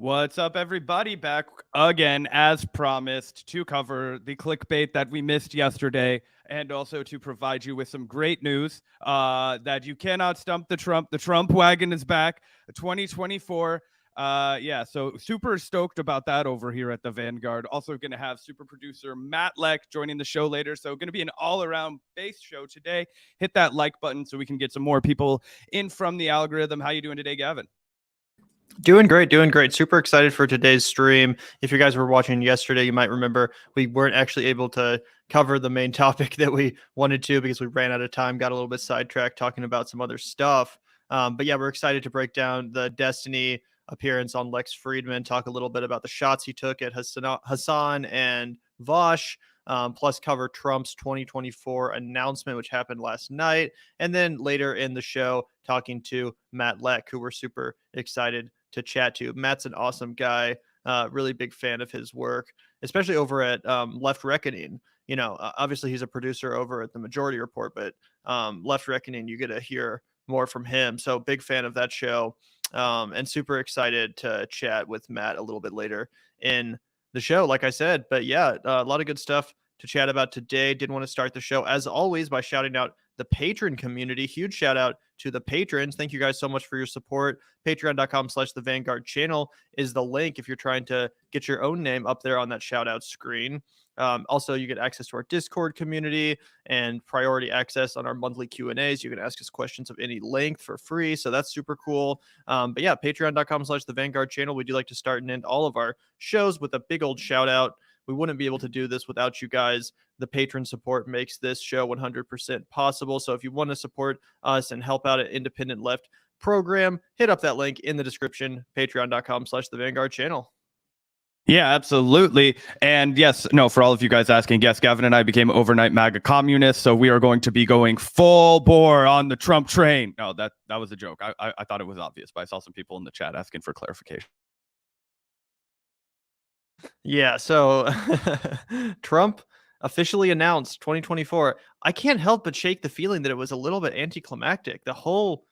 What's up, everybody? Back again, as promised, to cover the clickbait that we missed yesterday and also to provide you with some great news that you cannot stump the Trump. The Trump wagon is back, 2024. Yeah, so super stoked about that over here at the Vanguard. Also going to have super producer Matt Lech joining the show later. So going to be an all-around base show today. Hit that like button so we can get some more people in from the algorithm. How you doing today, Gavin? Doing great, doing great. Super excited for today's stream. If you guys were watching yesterday, you might remember we weren't actually able to cover the main topic that we wanted to because we ran out of time, got a little bit sidetracked talking about some other stuff. But yeah, we're excited to break down the Destiny appearance on Lex Friedman, talk a little bit about the shots he took at Hasan and Vaush, plus cover Trump's 2024 announcement, which happened last night. And then later in the show, talking to Matt Lech, who we're super excited to chat to. Matt's an awesome guy, really big fan of his work, especially over at Left Reckoning. You know, obviously he's a producer over at the Majority Report, but Left Reckoning, you get to hear more from him. So big fan of that show, and super excited to chat with Matt a little bit later in the show, like I said. But yeah, a lot of good stuff to chat about today. Did want to start the show, as always, by shouting out the patron community. Huge shout out to the patrons. Thank you guys so much for your support. Patreon.com/the Vanguard channel is the link if you're trying to get your own name up there on that shout out screen. Also, you get access to our Discord community and priority access on our monthly Q&As. You can ask us questions of any length for free, so that's super cool. But yeah, patreon.com/the Vanguard channel. We do like to start and end all of our shows with a big old shout out. We wouldn't be able to do this without you guys. The patron support makes this show 100% possible. So if you want to support us and help out an independent left program, hit up that link in the description, patreon.com/the Vanguard channel. Yeah, absolutely. And yes, no, for all of you guys asking, yes, Gavin and I became overnight MAGA communists, so we are going to be going full bore on the Trump train. No, that was a joke. I thought it was obvious, but I saw some people in the chat asking for clarification. Yeah, so Trump officially announced 2024. I can't help but shake the feeling that it was a little bit anticlimactic. The whole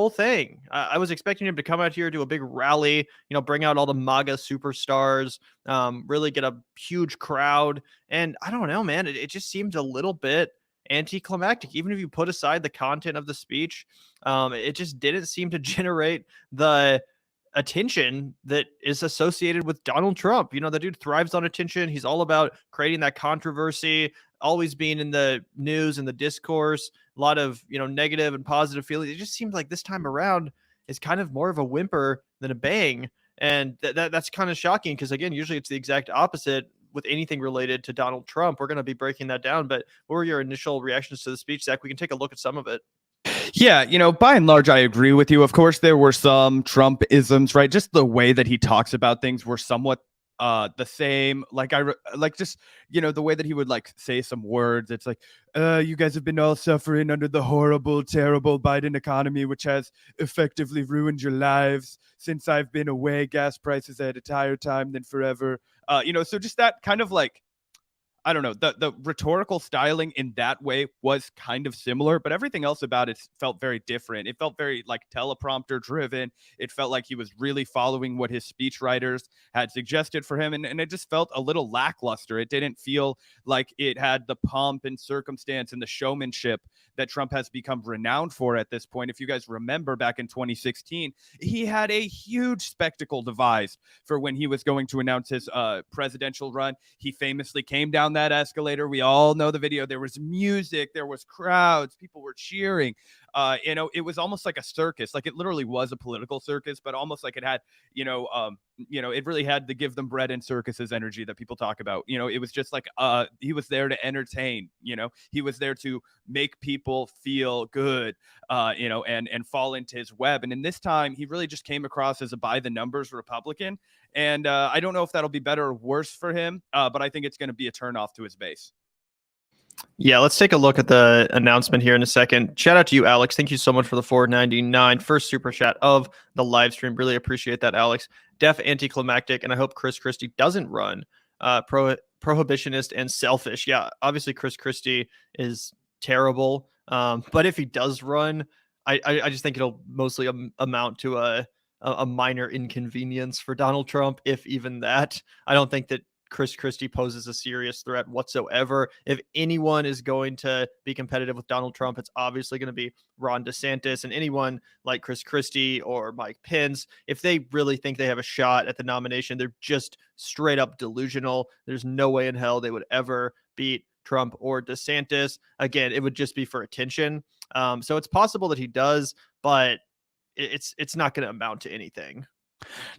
thing. I was expecting him to come out here, do a big rally, bring out all the MAGA superstars, really get a huge crowd. And I don't know, man, it just seemed a little bit anticlimactic. Even if you put aside the content of the speech, it just didn't seem to generate the attention that is associated with Donald Trump. The dude thrives on attention. He's all about creating that controversy, always being in the news and the discourse, a lot of, negative and positive feelings. It just seems like this time around is kind of more of a whimper than a bang. And that's kind of shocking because, again, usually it's the exact opposite with anything related to Donald Trump. We're going to be breaking that down. But what were your initial reactions to the speech, Zach? We can take a look at some of it. Yeah, by and large, I agree with you. Of course, there were some Trump-isms, right? Just the way that he talks about things were somewhat the same. Like just the way that he would like say some words. It's like, you guys have been all suffering under the horrible, terrible Biden economy, which has effectively ruined your lives since I've been away. Gas prices at a higher time than forever. So just that kind of like, I don't know, the rhetorical styling in that way was kind of similar, but everything else about it felt very different. It felt very like teleprompter driven. It felt like he was really following what his speechwriters had suggested for him. And it just felt a little lackluster. It didn't feel like it had the pomp and circumstance and the showmanship that Trump has become renowned for at this point. If you guys remember back in 2016, he had a huge spectacle devised for when he was going to announce his presidential run. He famously came down that escalator. We all know the video. There was music, there was crowds, people were cheering. It was almost like a circus. Like it literally was a political circus, but almost like it had, it really had the give them bread and circuses energy that people talk about. It was just like he was there to entertain. He was there to make people feel good, and fall into his web. And in this time, he really just came across as a by the numbers Republican. And I don't know if that'll be better or worse for him, but I think it's going to be a turnoff to his base. Yeah, let's take a look at the announcement here in a second. Shout out to you, Alex. Thank you so much for the $4.99 first super chat of the live stream. Really appreciate that, Alex. Def anticlimactic, and I hope Chris Christie doesn't run. Prohibitionist and selfish. Yeah, obviously Chris Christie is terrible, but if he does run, I just think it'll mostly amount to a a minor inconvenience for Donald Trump, if even that. I don't think that Chris Christie poses a serious threat whatsoever. If anyone is going to be competitive with Donald Trump, it's obviously going to be Ron DeSantis, and anyone like Chris Christie or Mike Pence, if they really think they have a shot at the nomination, they're just straight up delusional. There's no way in hell they would ever beat Trump or DeSantis. Again, it would just be for attention. So it's possible that he does, but it's not going to amount to anything.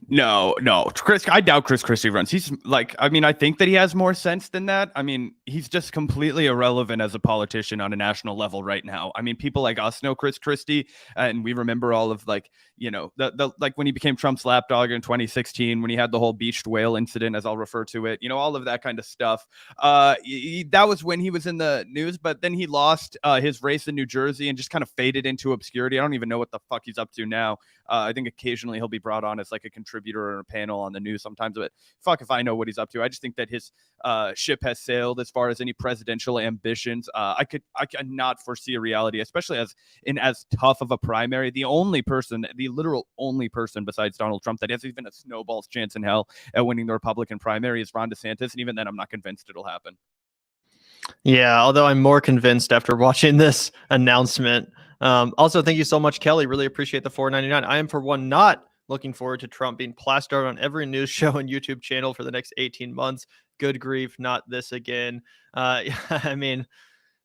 No, Chris, I doubt Chris Christie runs. He's like, I mean, I think that he has more sense than that. I mean, he's just completely irrelevant as a politician on a national level right now. I mean, people like us know Chris Christie, and we remember all of like, you know, the like when he became Trump's lapdog in 2016, when he had the whole beached whale incident, as I'll refer to it, you know, all of that kind of stuff. That was when he was in the news, but then he lost his race in New Jersey and just kind of faded into obscurity. I don't even know what the fuck he's up to now. I think occasionally he'll be brought on as like a contributor or a panel on the news sometimes, but fuck if I know what he's up to. I just think that his ship has sailed as far as any presidential ambitions. I cannot foresee a reality, especially as tough of a primary. The literal only person besides Donald Trump that has even a snowball's chance in hell at winning the Republican primary is Ron DeSantis, and even then, I'm not convinced it'll happen. Yeah, although I'm more convinced after watching this announcement. Also, thank you so much, Kelly. Really appreciate the $4.99. I am, for one, not looking forward to Trump being plastered on every news show and YouTube channel for the next 18 months. Good grief, not this again. I mean,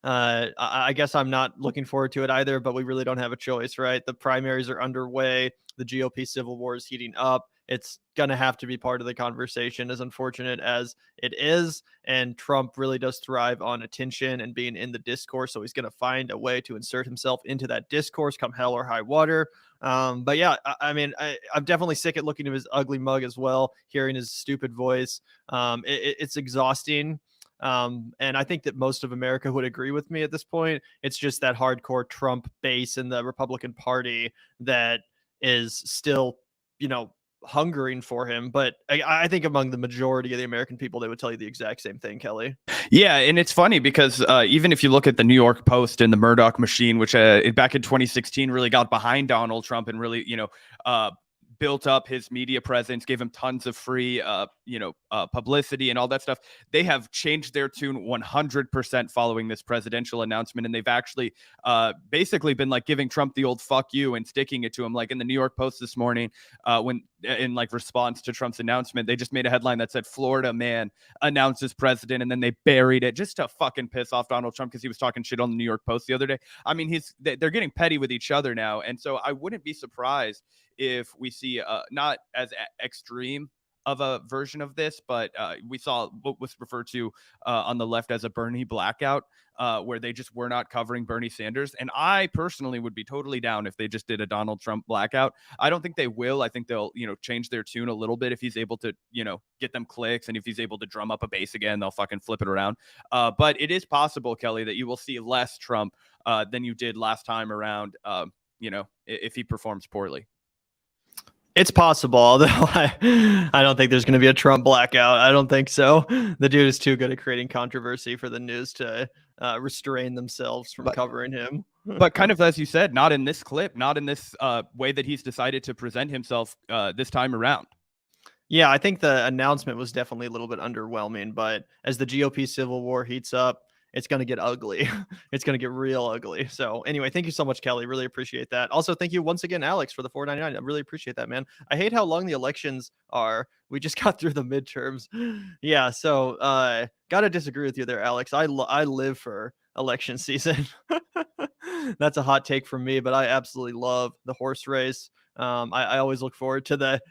I guess I'm not looking forward to it either, but we really don't have a choice, right? The primaries are underway. The GOP civil war is heating up. It's going to have to be part of the conversation, as unfortunate as it is. And Trump really does thrive on attention and being in the discourse. So he's going to find a way to insert himself into that discourse come hell or high water. But yeah, I mean, I'm definitely sick at looking at his ugly mug as well, hearing his stupid voice. It's exhausting. And I think that most of America would agree with me at this point. It's just that hardcore Trump base in the Republican Party that is still, you know, hungering for him. But I think among the majority of the American people, they would tell you the exact same thing, Kelly. Yeah, and it's funny because even if you look at the New York Post and the Murdoch machine, which back in 2016 really got behind Donald Trump and really, you know, built up his media presence, gave him tons of free, publicity and all that stuff. They have changed their tune 100% following this presidential announcement. And they've actually basically been like giving Trump the old fuck you and sticking it to him. Like in the New York Post this morning, when in like response to Trump's announcement, they just made a headline that said Florida man announces president, and then they buried it just to fucking piss off Donald Trump because he was talking shit on the New York Post the other day. I mean, they're getting petty with each other now. And so I wouldn't be surprised if we see not as extreme of a version of this, but we saw what was referred to on the left as a Bernie blackout, where they just were not covering Bernie Sanders. And I personally would be totally down if they just did a Donald Trump blackout. I don't think they will. I think they'll, you know, change their tune a little bit if he's able to, you know, get them clicks, and if he's able to drum up a base again, they'll fucking flip it around. But it is possible, Kelly, that you will see less Trump than you did last time around, you know, if he performs poorly. It's possible, although I don't think there's going to be a Trump blackout. I don't think so. The dude is too good at creating controversy for the news to restrain themselves from covering him. But kind of as you said, not in this clip, not in this way that he's decided to present himself this time around. Yeah, I think the announcement was definitely a little bit underwhelming, but as the GOP civil war heats up, it's going to get ugly. It's going to get real ugly. So anyway, thank you so much, Kelly. Really appreciate that. Also, thank you once again, Alex, for the $4.99. I really appreciate that, man. I hate how long the elections are. We just got through the midterms. Yeah, so got to disagree with you there, Alex. I live for election season. That's a hot take from me, but I absolutely love the horse race. I always look forward to the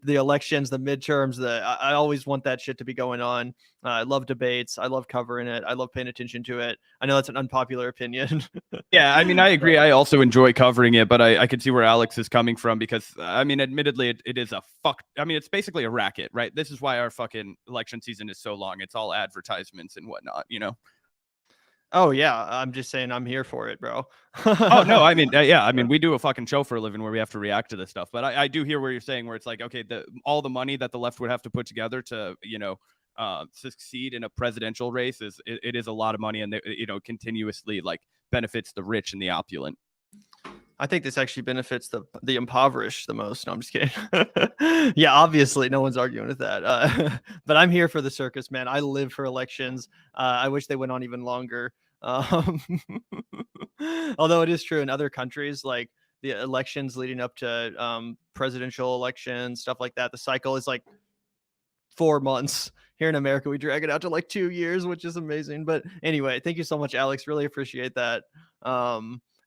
elections, the midterms. I always want that shit to be going on. I love debates. I love covering it. I love paying attention to it. I know that's an unpopular opinion. Yeah, I mean, I agree. I also enjoy covering it, but I can see where Alex is coming from because, I mean, admittedly, it is it's basically a racket, right? This is why our fucking election season is so long. It's all advertisements and whatnot, you know? Oh yeah, I'm just saying I'm here for it, bro. Oh no, I mean, yeah, I mean, we do a fucking show for a living where we have to react to this stuff. But I do hear where you're saying, where it's like, okay, all the money that the left would have to put together to, you know, succeed in a presidential race it is a lot of money, and you know, continuously like benefits the rich and the opulent. I think this actually benefits the impoverished the most. No, I'm just kidding. Yeah, obviously, no one's arguing with that. But I'm here for the circus, man. I live for elections. I wish they went on even longer. Um, although it is true in other countries, like the elections leading up to presidential elections, stuff like that, the cycle is like 4 months. Here in America, we drag it out to like 2 years, which is amazing. But anyway, thank you so much, Alex. Really appreciate that.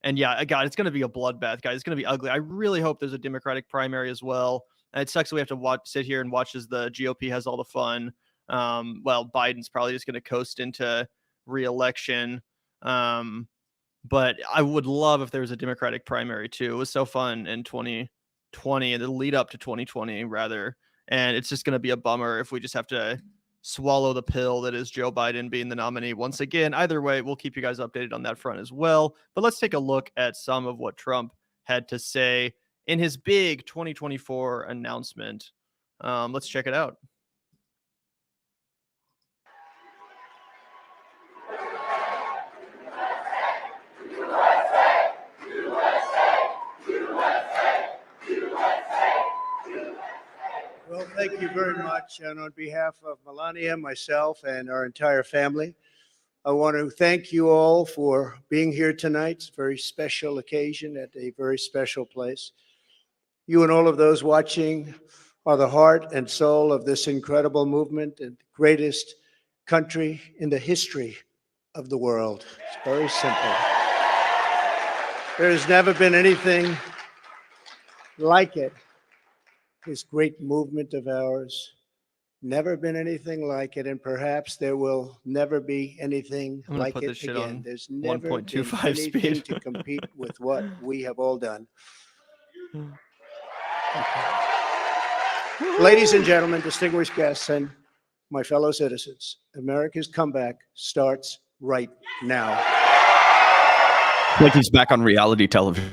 And yeah, God, it's going to be a bloodbath, guys. It's going to be ugly. I really hope there's a Democratic primary as well. And it sucks that we have to sit here and watch as the GOP has all the fun. Well, Biden's probably just going to coast into re-election. But I would love if there was a Democratic primary too. It was so fun in 2020 and the lead up to 2020 rather. And it's just going to be a bummer if we just have to swallow the pill that is Joe Biden being the nominee once again. Either way, we'll keep you guys updated on that front as well. But let's take a look at some of what Trump had to say in his big 2024 announcement. Let's check it out. Well, thank you very much. And on behalf of Melania, myself, and our entire family, I want to thank you all for being here tonight. It's a very special occasion at a very special place. You and all of those watching are the heart and soul of this incredible movement and greatest country in the history of the world. It's very simple. There has never been anything like it. This great movement of ours, never been anything like it, and perhaps there will never be anything like it again. There's never been anything to compete with what we have all done. Ladies and gentlemen, distinguished guests, and my fellow citizens, America's comeback starts right now. Like he's back on reality television.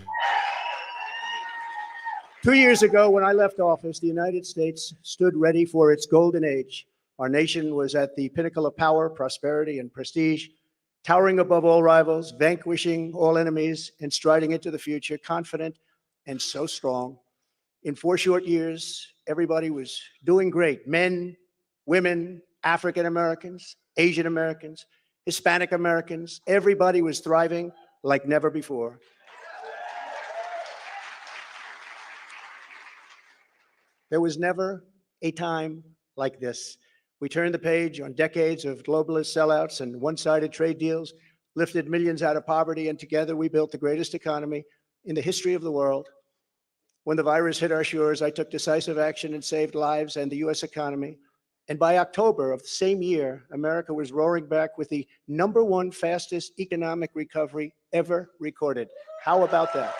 2 years ago, when I left office, the United States stood ready for its golden age. Our nation was at the pinnacle of power, prosperity, and prestige, towering above all rivals, vanquishing all enemies, and striding into the future, confident and so strong. In 4 short years, everybody was doing great. Men, women, African Americans, Asian Americans, Hispanic Americans, everybody was thriving like never before. There was never a time like this. We turned the page on decades of globalist sellouts and one-sided trade deals, lifted millions out of poverty, and together we built the greatest economy in the history of the world. When the virus hit our shores, I took decisive action and saved lives and the U.S. economy. And by October of the same year, America was roaring back with the #1 fastest economic recovery ever recorded. How about that?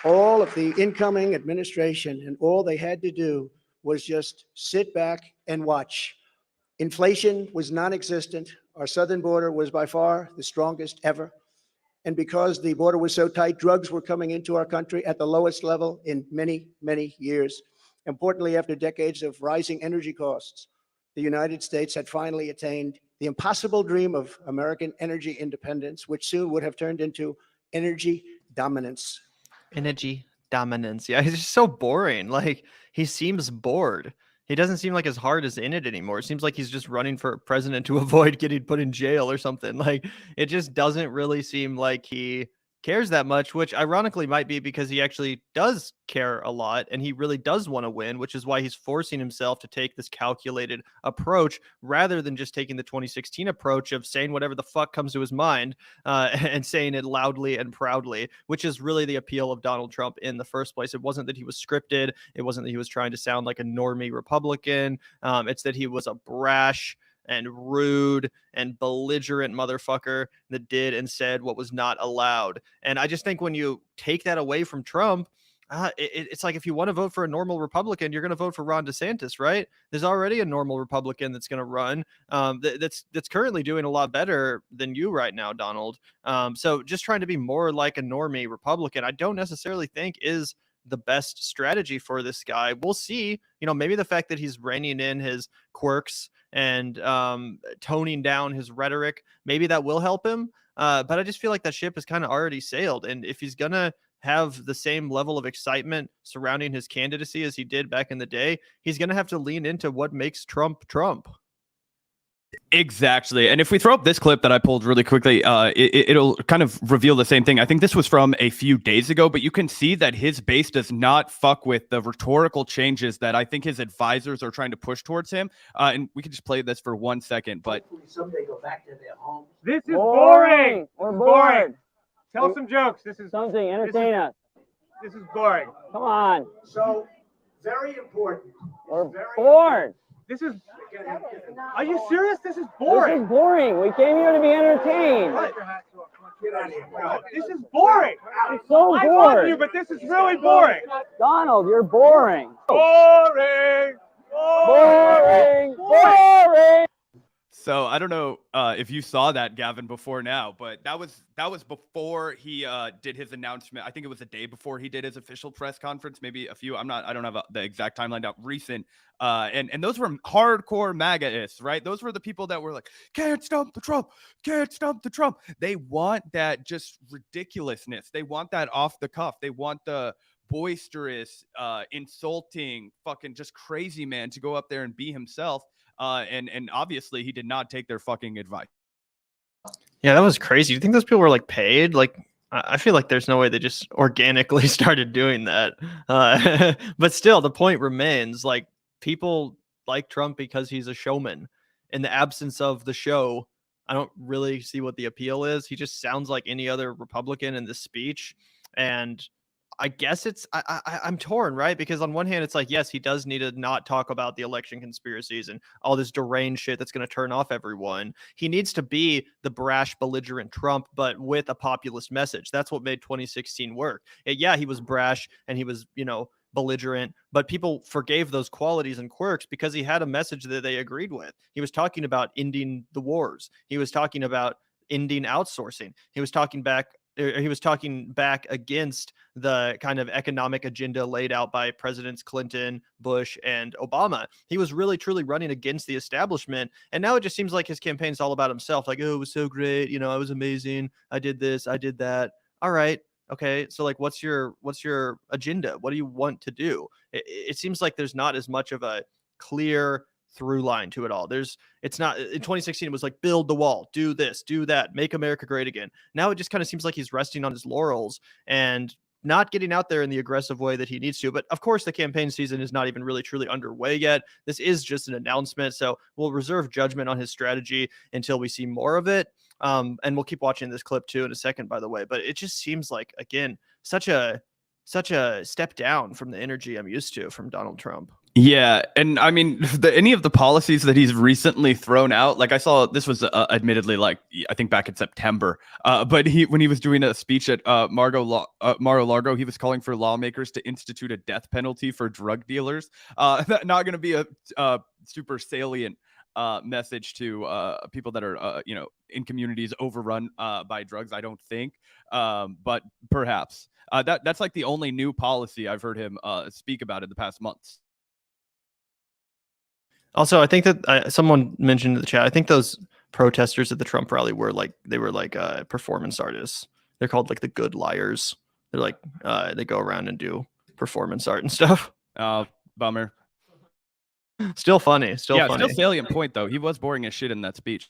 All of the incoming administration, and all they had to do was just sit back and watch. Inflation was non-existent. Our southern border was by far the strongest ever. And because the border was so tight, drugs were coming into our country at the lowest level in many, many years. Importantly, after decades of rising energy costs, the United States had finally attained the impossible dream of American energy independence, which soon would have turned into energy dominance. Energy dominance. Yeah, he's just so boring. Like, he seems bored. He doesn't seem like his heart is in it anymore. It seems like he's just running for president to avoid getting put in jail or something. Like, it just doesn't really seem like he cares that much, which ironically might be because he actually does care a lot and he really does want to win, which is why he's forcing himself to take this calculated approach rather than just taking the 2016 approach of saying whatever the fuck comes to his mind and saying it loudly and proudly, which is really the appeal of Donald Trump in the first place. It wasn't that he was scripted. It wasn't that he was trying to sound like a normie Republican. It's that he was a brash and rude and belligerent motherfucker that did and said what was not allowed. And I just think when you take that away from Trump, it's like if you want to vote for a normal Republican, you're going to vote for Ron DeSantis, right? There's already a normal Republican that's going to run that's currently doing a lot better than you right now, Donald. So just trying to be more like a normie Republican, I don't necessarily think is the best strategy for this guy. We'll see. You know, maybe the fact that he's reining in his quirks and toning down his rhetoric, maybe that will help him. But I just feel like that ship has kind of already sailed. And if he's going to have the same level of excitement surrounding his candidacy as he did back in the day, he's going to have to lean into what makes Trump Trump. Exactly. And if we throw up this clip that I pulled really quickly, it'll kind of reveal the same thing. I think this was from a few days ago, but you can see that his base does not fuck with the rhetorical changes that I think his advisors are trying to push towards him. And we can just play this for 1 second, but someday go back to their homes. This is boring. We're bored. Tell some jokes. This is Something, entertain us. this is boring. Come on. So, very important. We're Very bored. This is. Are you serious? This is This boring. is boring. We came here to be entertained. Get out of here. This is boring. I'm so I love bored. you, but this is really boring. Donald, you're boring. Boring. Boring. Boring. so I don't know if you saw that, Gavin, before now, but that was before he did his announcement. I think it was a day before he did his official press conference, maybe a few. I don't have the exact timeline out recent. And those were hardcore MAGA-ists, right? Those were the people that were like, can't stump the Trump, can't stump the Trump. They want that just ridiculousness. They want that off the cuff. They want the boisterous, insulting, fucking just crazy man to go up there and be himself. And obviously he did not take their fucking advice. Yeah, that was crazy. Do you think those people were like paid? Like, I feel like there's no way they just organically started doing that. But still, the point remains, like, people like Trump because he's a showman. In the absence of the show, I don't really see what the appeal is. He just sounds like any other Republican in this speech. And I guess I'm torn, right? Because on one hand, it's like, yes, he does need to not talk about the election conspiracies and all this deranged shit that's going to turn off everyone. He needs to be the brash, belligerent Trump, but with a populist message. That's what made 2016 work. Yeah, he was brash and he was, belligerent, but people forgave those qualities and quirks because he had a message that they agreed with. He was talking about ending the wars. He was talking about ending outsourcing. He was talking back against the kind of economic agenda laid out by Presidents Clinton, Bush, and Obama. He was really, truly running against the establishment. And now it just seems like his campaign's all about himself. Like, oh, it was so great. I was amazing. I did this. I did that. All right. Okay. So like, what's your agenda? What do you want to do? It seems like there's not as much of a clear through line to it all. It's not in 2016. It was like, build the wall, do this, do that, make America great again. Now it just kind of seems like he's resting on his laurels and not getting out there in the aggressive way that he needs to. But of course, the campaign season is not even really truly underway yet. This is just an announcement. So we'll reserve judgment on his strategy until we see more of it. And we'll keep watching this clip too in a second, by the way. But it just seems like, again, such a step down from the energy I'm used to from Donald Trump. Yeah, and I mean, any of the policies that he's recently thrown out, like I saw, this was admittedly like I think back in September, but when he was doing a speech at Mar-a-Lago, he was calling for lawmakers to institute a death penalty for drug dealers. Not going to be a super salient message to people that are in communities overrun by drugs, I don't think, but perhaps that's like the only new policy I've heard him speak about in the past months. Also, I think that someone mentioned in the chat, I think those protesters at the Trump rally were like performance artists. They're called like the Good Liars. They're like they go around and do performance art and stuff. Bummer. Still funny. Still funny. Still salient point though. He was boring as shit in that speech.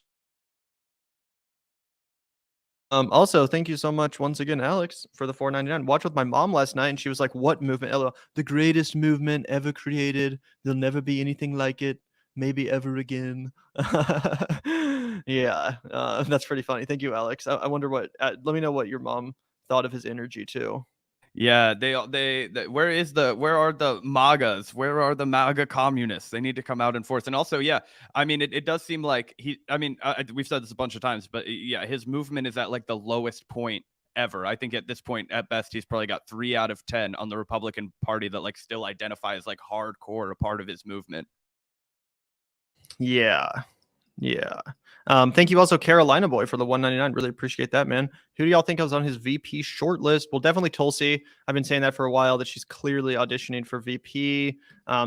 Also, thank you so much once again, Alex, for the $4.99. Watched with my mom last night, and she was like, "What movement? LOL. The greatest movement ever created. There'll never be anything like it. Maybe ever again." Yeah, that's pretty funny. Thank you, Alex. I wonder what. Let me know what your mom thought of his energy too. Yeah, they where are the MAGAs? Where are the MAGA communists? They need to come out in force. And also, yeah, I mean, it does seem like we've said this a bunch of times, but yeah, his movement is at like the lowest point ever. I think at this point, at best, he's probably got 3 out of 10 on the Republican Party that like still identify as like hardcore a part of his movement. Yeah. Thank you also, Carolina Boy, for the $1.99. Really appreciate that, man. Who do y'all think was on his VP short list? Well, definitely Tulsi. I've been saying that for a while, that she's clearly auditioning for VP.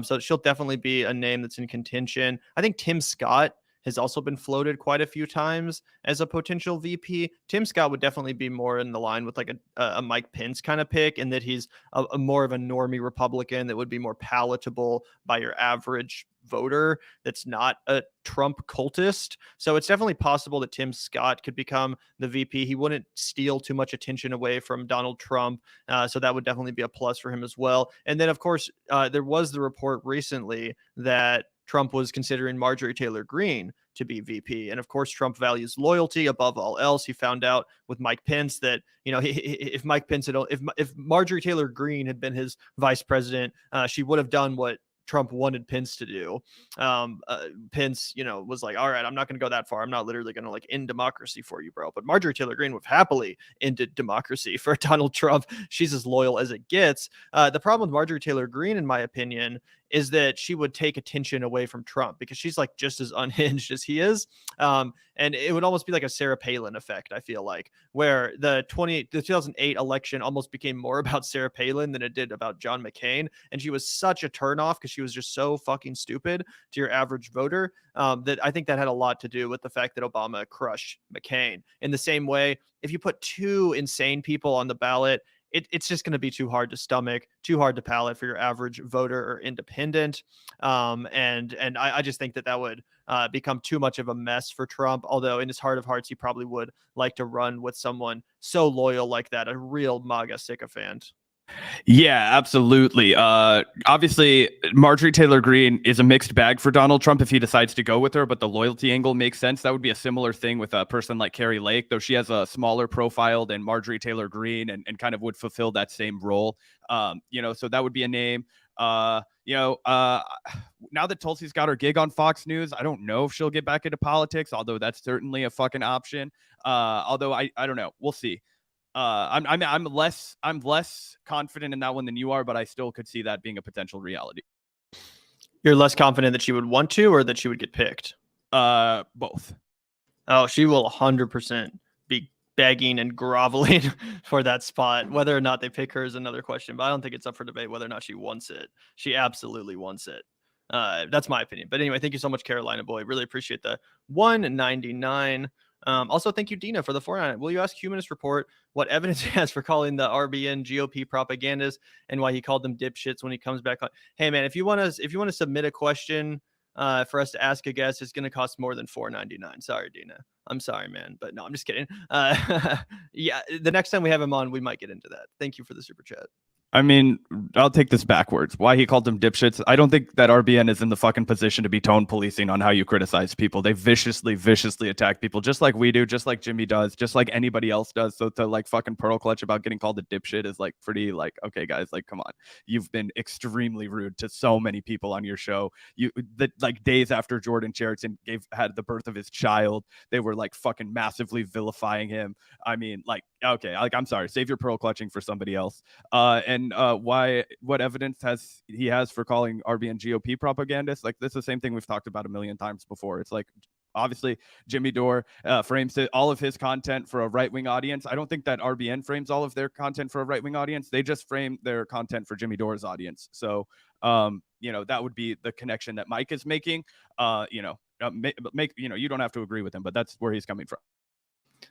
So she'll definitely be a name that's in contention. I think Tim Scott has also been floated quite a few times as a potential VP. Tim Scott would definitely be more in the line with like a Mike Pence kind of pick, in that he's a more of a normie Republican that would be more palatable by your average voter that's not a Trump cultist. So it's definitely possible that Tim Scott could become the VP. He wouldn't steal too much attention away from Donald Trump. So that would definitely be a plus for him as well. And then, of course, there was the report recently that Trump was considering Marjorie Taylor Greene to be VP. And of course, Trump values loyalty above all else. He found out with Mike Pence that, if Mike Pence had, if Marjorie Taylor Greene had been his vice president, she would have done what Trump wanted Pence to do. Pence, was like, all right, I'm not going to go that far. I'm not literally going to like end democracy for you, bro. But Marjorie Taylor Greene would have happily ended democracy for Donald Trump. She's as loyal as it gets. The problem with Marjorie Taylor Greene, in my opinion, is that she would take attention away from Trump because she's like just as unhinged as he is. And it would almost be like a Sarah Palin effect, I feel like, where the 2008 election almost became more about Sarah Palin than it did about John McCain. And she was such a turnoff because she was just so fucking stupid to your average voter, that I think that had a lot to do with the fact that Obama crushed McCain. In the same way, if you put two insane people on the ballot, it's just going to be too hard to stomach, too hard to palate for your average voter or independent. And I just think that would become too much of a mess for Trump. Although in his heart of hearts, he probably would like to run with someone so loyal like that, a real MAGA sycophant. Yeah, absolutely. Obviously, Marjorie Taylor Greene is a mixed bag for Donald Trump if he decides to go with her, but the loyalty angle makes sense. That would be a similar thing with a person like Carrie Lake, though she has a smaller profile than Marjorie Taylor Greene and kind of would fulfill that same role. So that would be a name. Now that Tulsi's got her gig on Fox News, I don't know if she'll get back into politics, although that's certainly a fucking option. Although I don't know. We'll see. I'm less confident in that one than you are, but I still could see that being a potential reality. You're less confident that she would want to, or that she would get picked? Both. Oh, she will 100% be begging and groveling for that spot. Whether or not they pick her is another question, but I don't think it's up for debate whether or not she wants it. She absolutely wants it. That's my opinion. But anyway, thank you so much, Carolina Boy. Really appreciate the 199. Also, thank you, Dina, for the 499. Will you ask Humanist Report what evidence he has for calling the RBN GOP propagandists and why he called them dipshits when he comes back on? Hey, man, if you want to submit a question for us to ask a guest, it's going to cost more than $4.99. Sorry, Dina. I'm sorry, man, but no, I'm just kidding. Yeah, the next time we have him on, we might get into that. Thank you for the super chat. I mean, I'll take this backwards. Why he called them dipshits? I don't think that RBN is in the fucking position to be tone policing on how you criticize people. They viciously attack people, just like we do, just like Jimmy does, just like anybody else does. So to like fucking pearl clutch about getting called a dipshit is like pretty like, okay, guys, like, come on. You've been extremely rude to so many people on your show. Like days after Jordan Cheriton had the birth of his child, they were like fucking massively vilifying him. I mean, like, okay, like, I'm sorry, save your pearl clutching for somebody else. What evidence he has for calling RBN GOP propagandists? Like, this is the same thing we've talked about a million times before. It's like, obviously, Jimmy Dore frames all of his content for a right-wing audience. I don't think that RBN frames all of their content for a right-wing audience. They just frame their content for Jimmy Dore's audience. So, that would be the connection that Mike is making. You don't have to agree with him, but that's where he's coming from.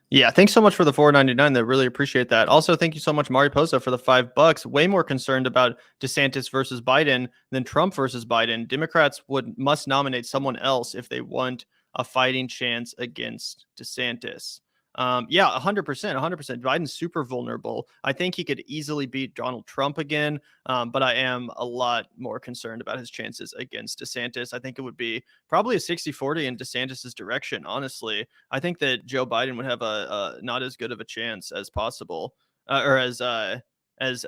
Yeah, thanks so much for the $4.99. I really appreciate that. Also, thank you so much, Mariposa, for the $5. Way more concerned about DeSantis versus Biden than Trump versus Biden. Democrats must nominate someone else if they want a fighting chance against DeSantis. 100%. Biden's super vulnerable. I think he could easily beat Donald Trump again, but I am a lot more concerned about his chances against DeSantis. I think it would be probably a 60-40 in DeSantis's direction, honestly. I think that Joe Biden would have a not as good of a chance as possible, or as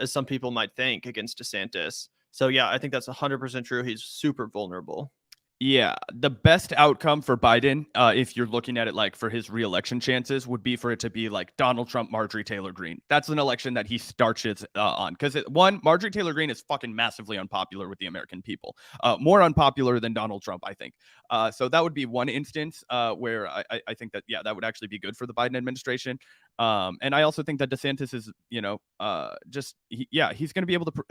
some people might think, against DeSantis. So yeah, I think that's 100% true. He's super vulnerable. Yeah, the best outcome for Biden, if you're looking at it like for his reelection chances, would be for it to be like Donald Trump, Marjorie Taylor Greene. That's an election that he starches on. Because Marjorie Taylor Greene is fucking massively unpopular with the American people. More unpopular than Donald Trump, I think. So that would be one instance where I think that, yeah, that would actually be good for the Biden administration. And I also think that DeSantis is, he's going to be able to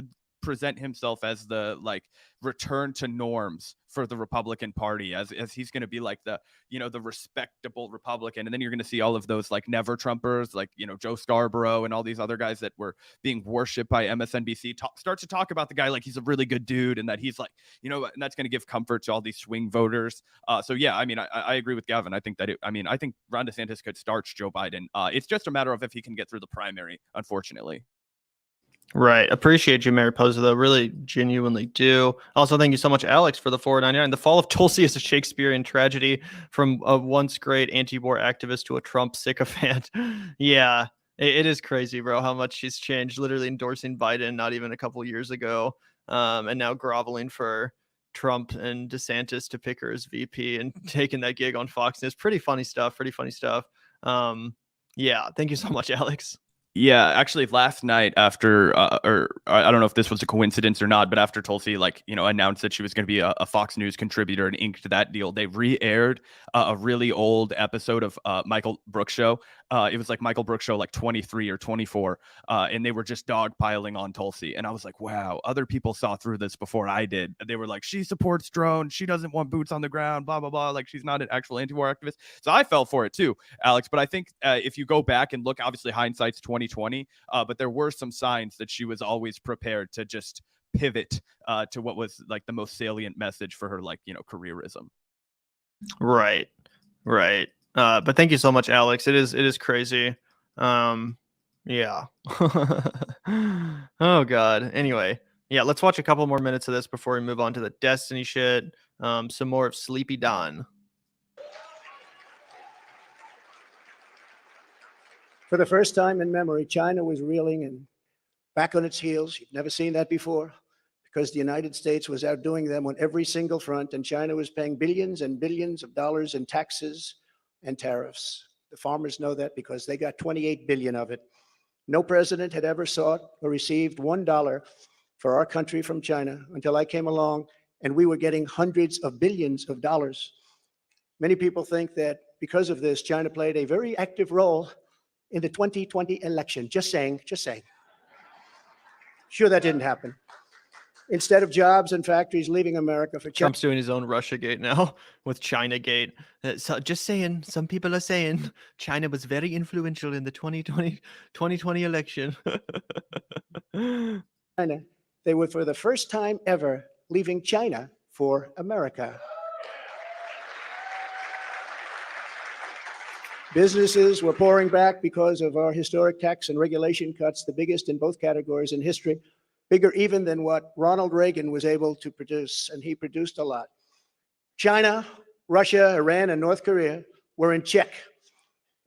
present himself as the like return to norms for the Republican Party, as he's going to be like the, you know, the respectable Republican. And then you're going to see all of those like never Trumpers, like, you know, Joe Scarborough and all these other guys that were being worshipped by MSNBC start to talk about the guy like he's a really good dude, and that he's like, you know, and that's going to give comfort to all these swing voters. So yeah, I mean, I agree with Gavin. I think that I think Ron DeSantis could starch Joe Biden. It's just a matter of if he can get through the primary, unfortunately. Right. Appreciate you, Mariposa, though. Really genuinely do. Also, thank you so much, Alex, for the 499. The fall of Tulsi is a Shakespearean tragedy, from a once great anti-war activist to a Trump sycophant. Yeah, it is crazy, bro, how much she's changed. Literally endorsing Biden not even a couple years ago, and now groveling for Trump and DeSantis to pick her as VP and taking that gig on Fox News. Pretty funny stuff. Yeah, thank you so much, Alex. Yeah, actually, last night after, or I don't know if this was a coincidence or not, but after Tulsi, like, you know, announced that she was going to be a Fox News contributor and inked that deal, they re-aired a really old episode of Michael Brooks show. It was like Michael Brooks show, like 23 or 24, and they were just dogpiling on Tulsi. And I was like, wow, other people saw through this before I did. They were like, she supports drones, she doesn't want boots on the ground, blah blah blah. Like, she's not an actual anti-war activist. So I fell for it too, Alex. But I think if you go back and look, obviously hindsight's 2020, but there were some signs that she was always prepared to just pivot to what was like the most salient message for her, like, you know, careerism. Right. But thank you so much, Alex. It is crazy. Yeah. Oh God. Anyway, yeah, let's watch a couple more minutes of this before we move on to the Destiny shit. Some more of Sleepy Don. For the first time in memory, China was reeling and back on its heels. You've never seen that before, because the United States was outdoing them on every single front, and China was paying billions and billions of dollars in taxes and tariffs. The farmers know that because they got 28 billion of it. No president had ever sought or received $1 for our country from China until I came along, and we were getting hundreds of billions of dollars. Many people think that because of this, China played a very active role in the 2020 election. Just saying. Sure, that didn't happen. Instead of jobs and factories leaving America for China. Trump's doing his own Russia Gate now with China Gate. So just saying, some people are saying China was very influential in the 2020 election. China, they were for the first time ever leaving China for America. Businesses were pouring back because of our historic tax and regulation cuts, the biggest in both categories in history, bigger even than what Ronald Reagan was able to produce, and he produced a lot. China, Russia, Iran, and North Korea were in check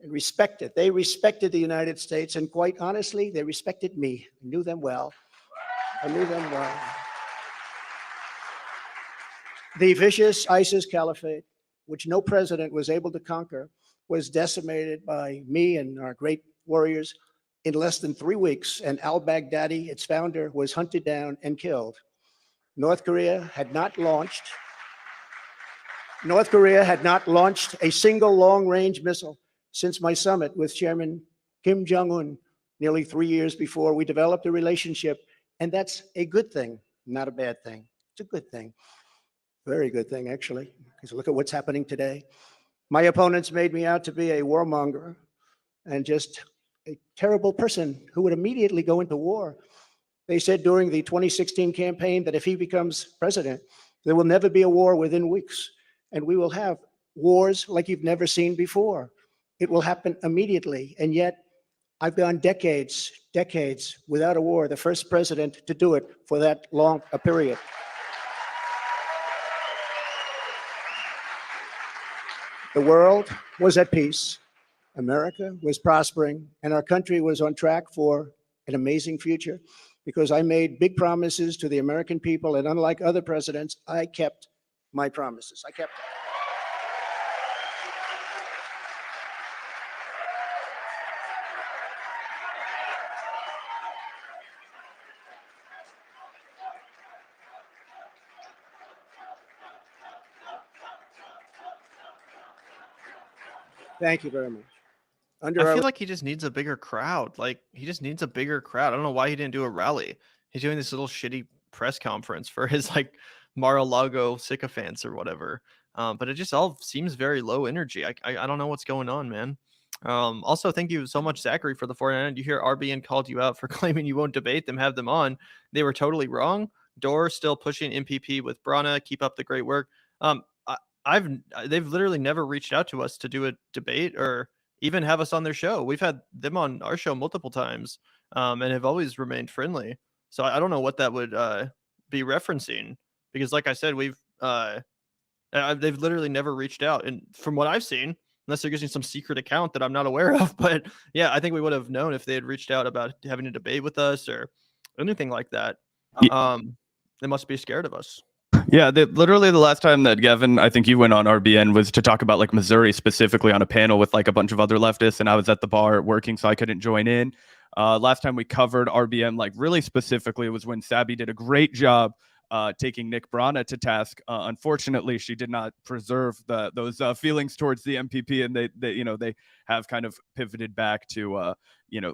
and respected. They respected the United States, and quite honestly, they respected me. I knew them well. The vicious ISIS caliphate, which no president was able to conquer, was decimated by me and our great warriors in less than 3 weeks, and al-Baghdadi, its founder, was hunted down and killed. North Korea had not launched a single long-range missile since my summit with Chairman Kim Jong-un nearly 3 years before. We developed a relationship, and that's a good thing, not a bad thing. It's a good thing. Very good thing, actually, because look at what's happening today. My opponents made me out to be a warmonger and just a terrible person who would immediately go into war. They said during the 2016 campaign that if he becomes president, there will never be a war within weeks, and we will have wars like you've never seen before. It will happen immediately, and yet I've gone decades without a war, the first president to do it for that long a period. The world was at peace, America was prospering, and our country was on track for an amazing future because I made big promises to the American people, and unlike other presidents, I kept my promises. I kept them. Thank you very much. I feel like he just needs a bigger crowd. I don't know why he didn't do a rally. He's doing this little shitty press conference for his like Mar-a-Lago sycophants or whatever. But it just all seems very low energy. I don't know what's going on, man. Also, thank you so much, Zachary, for the 49. You hear RBN called you out for claiming you won't debate them, have them on. They were totally wrong. Dore still pushing MPP with Brana. Keep up the great work. They've literally never reached out to us to do a debate or even have us on their show. We've had them on our show multiple times, and have always remained friendly. So I don't know what that would be referencing, because like I said, they've literally never reached out. And from what I've seen, unless they're using some secret account that I'm not aware of, but yeah, I think we would have known if they had reached out about having a debate with us or anything like that. They must be scared of us. Yeah, literally the last time that Gavin, I think you went on RBN, was to talk about like Missouri specifically on a panel with like a bunch of other leftists, and I was at the bar working, so I couldn't join in. Last time we covered RBN like really specifically was when Sabby did a great job taking Nick Brana to task. Unfortunately, she did not preserve those feelings towards the MPP, and they have kind of pivoted back to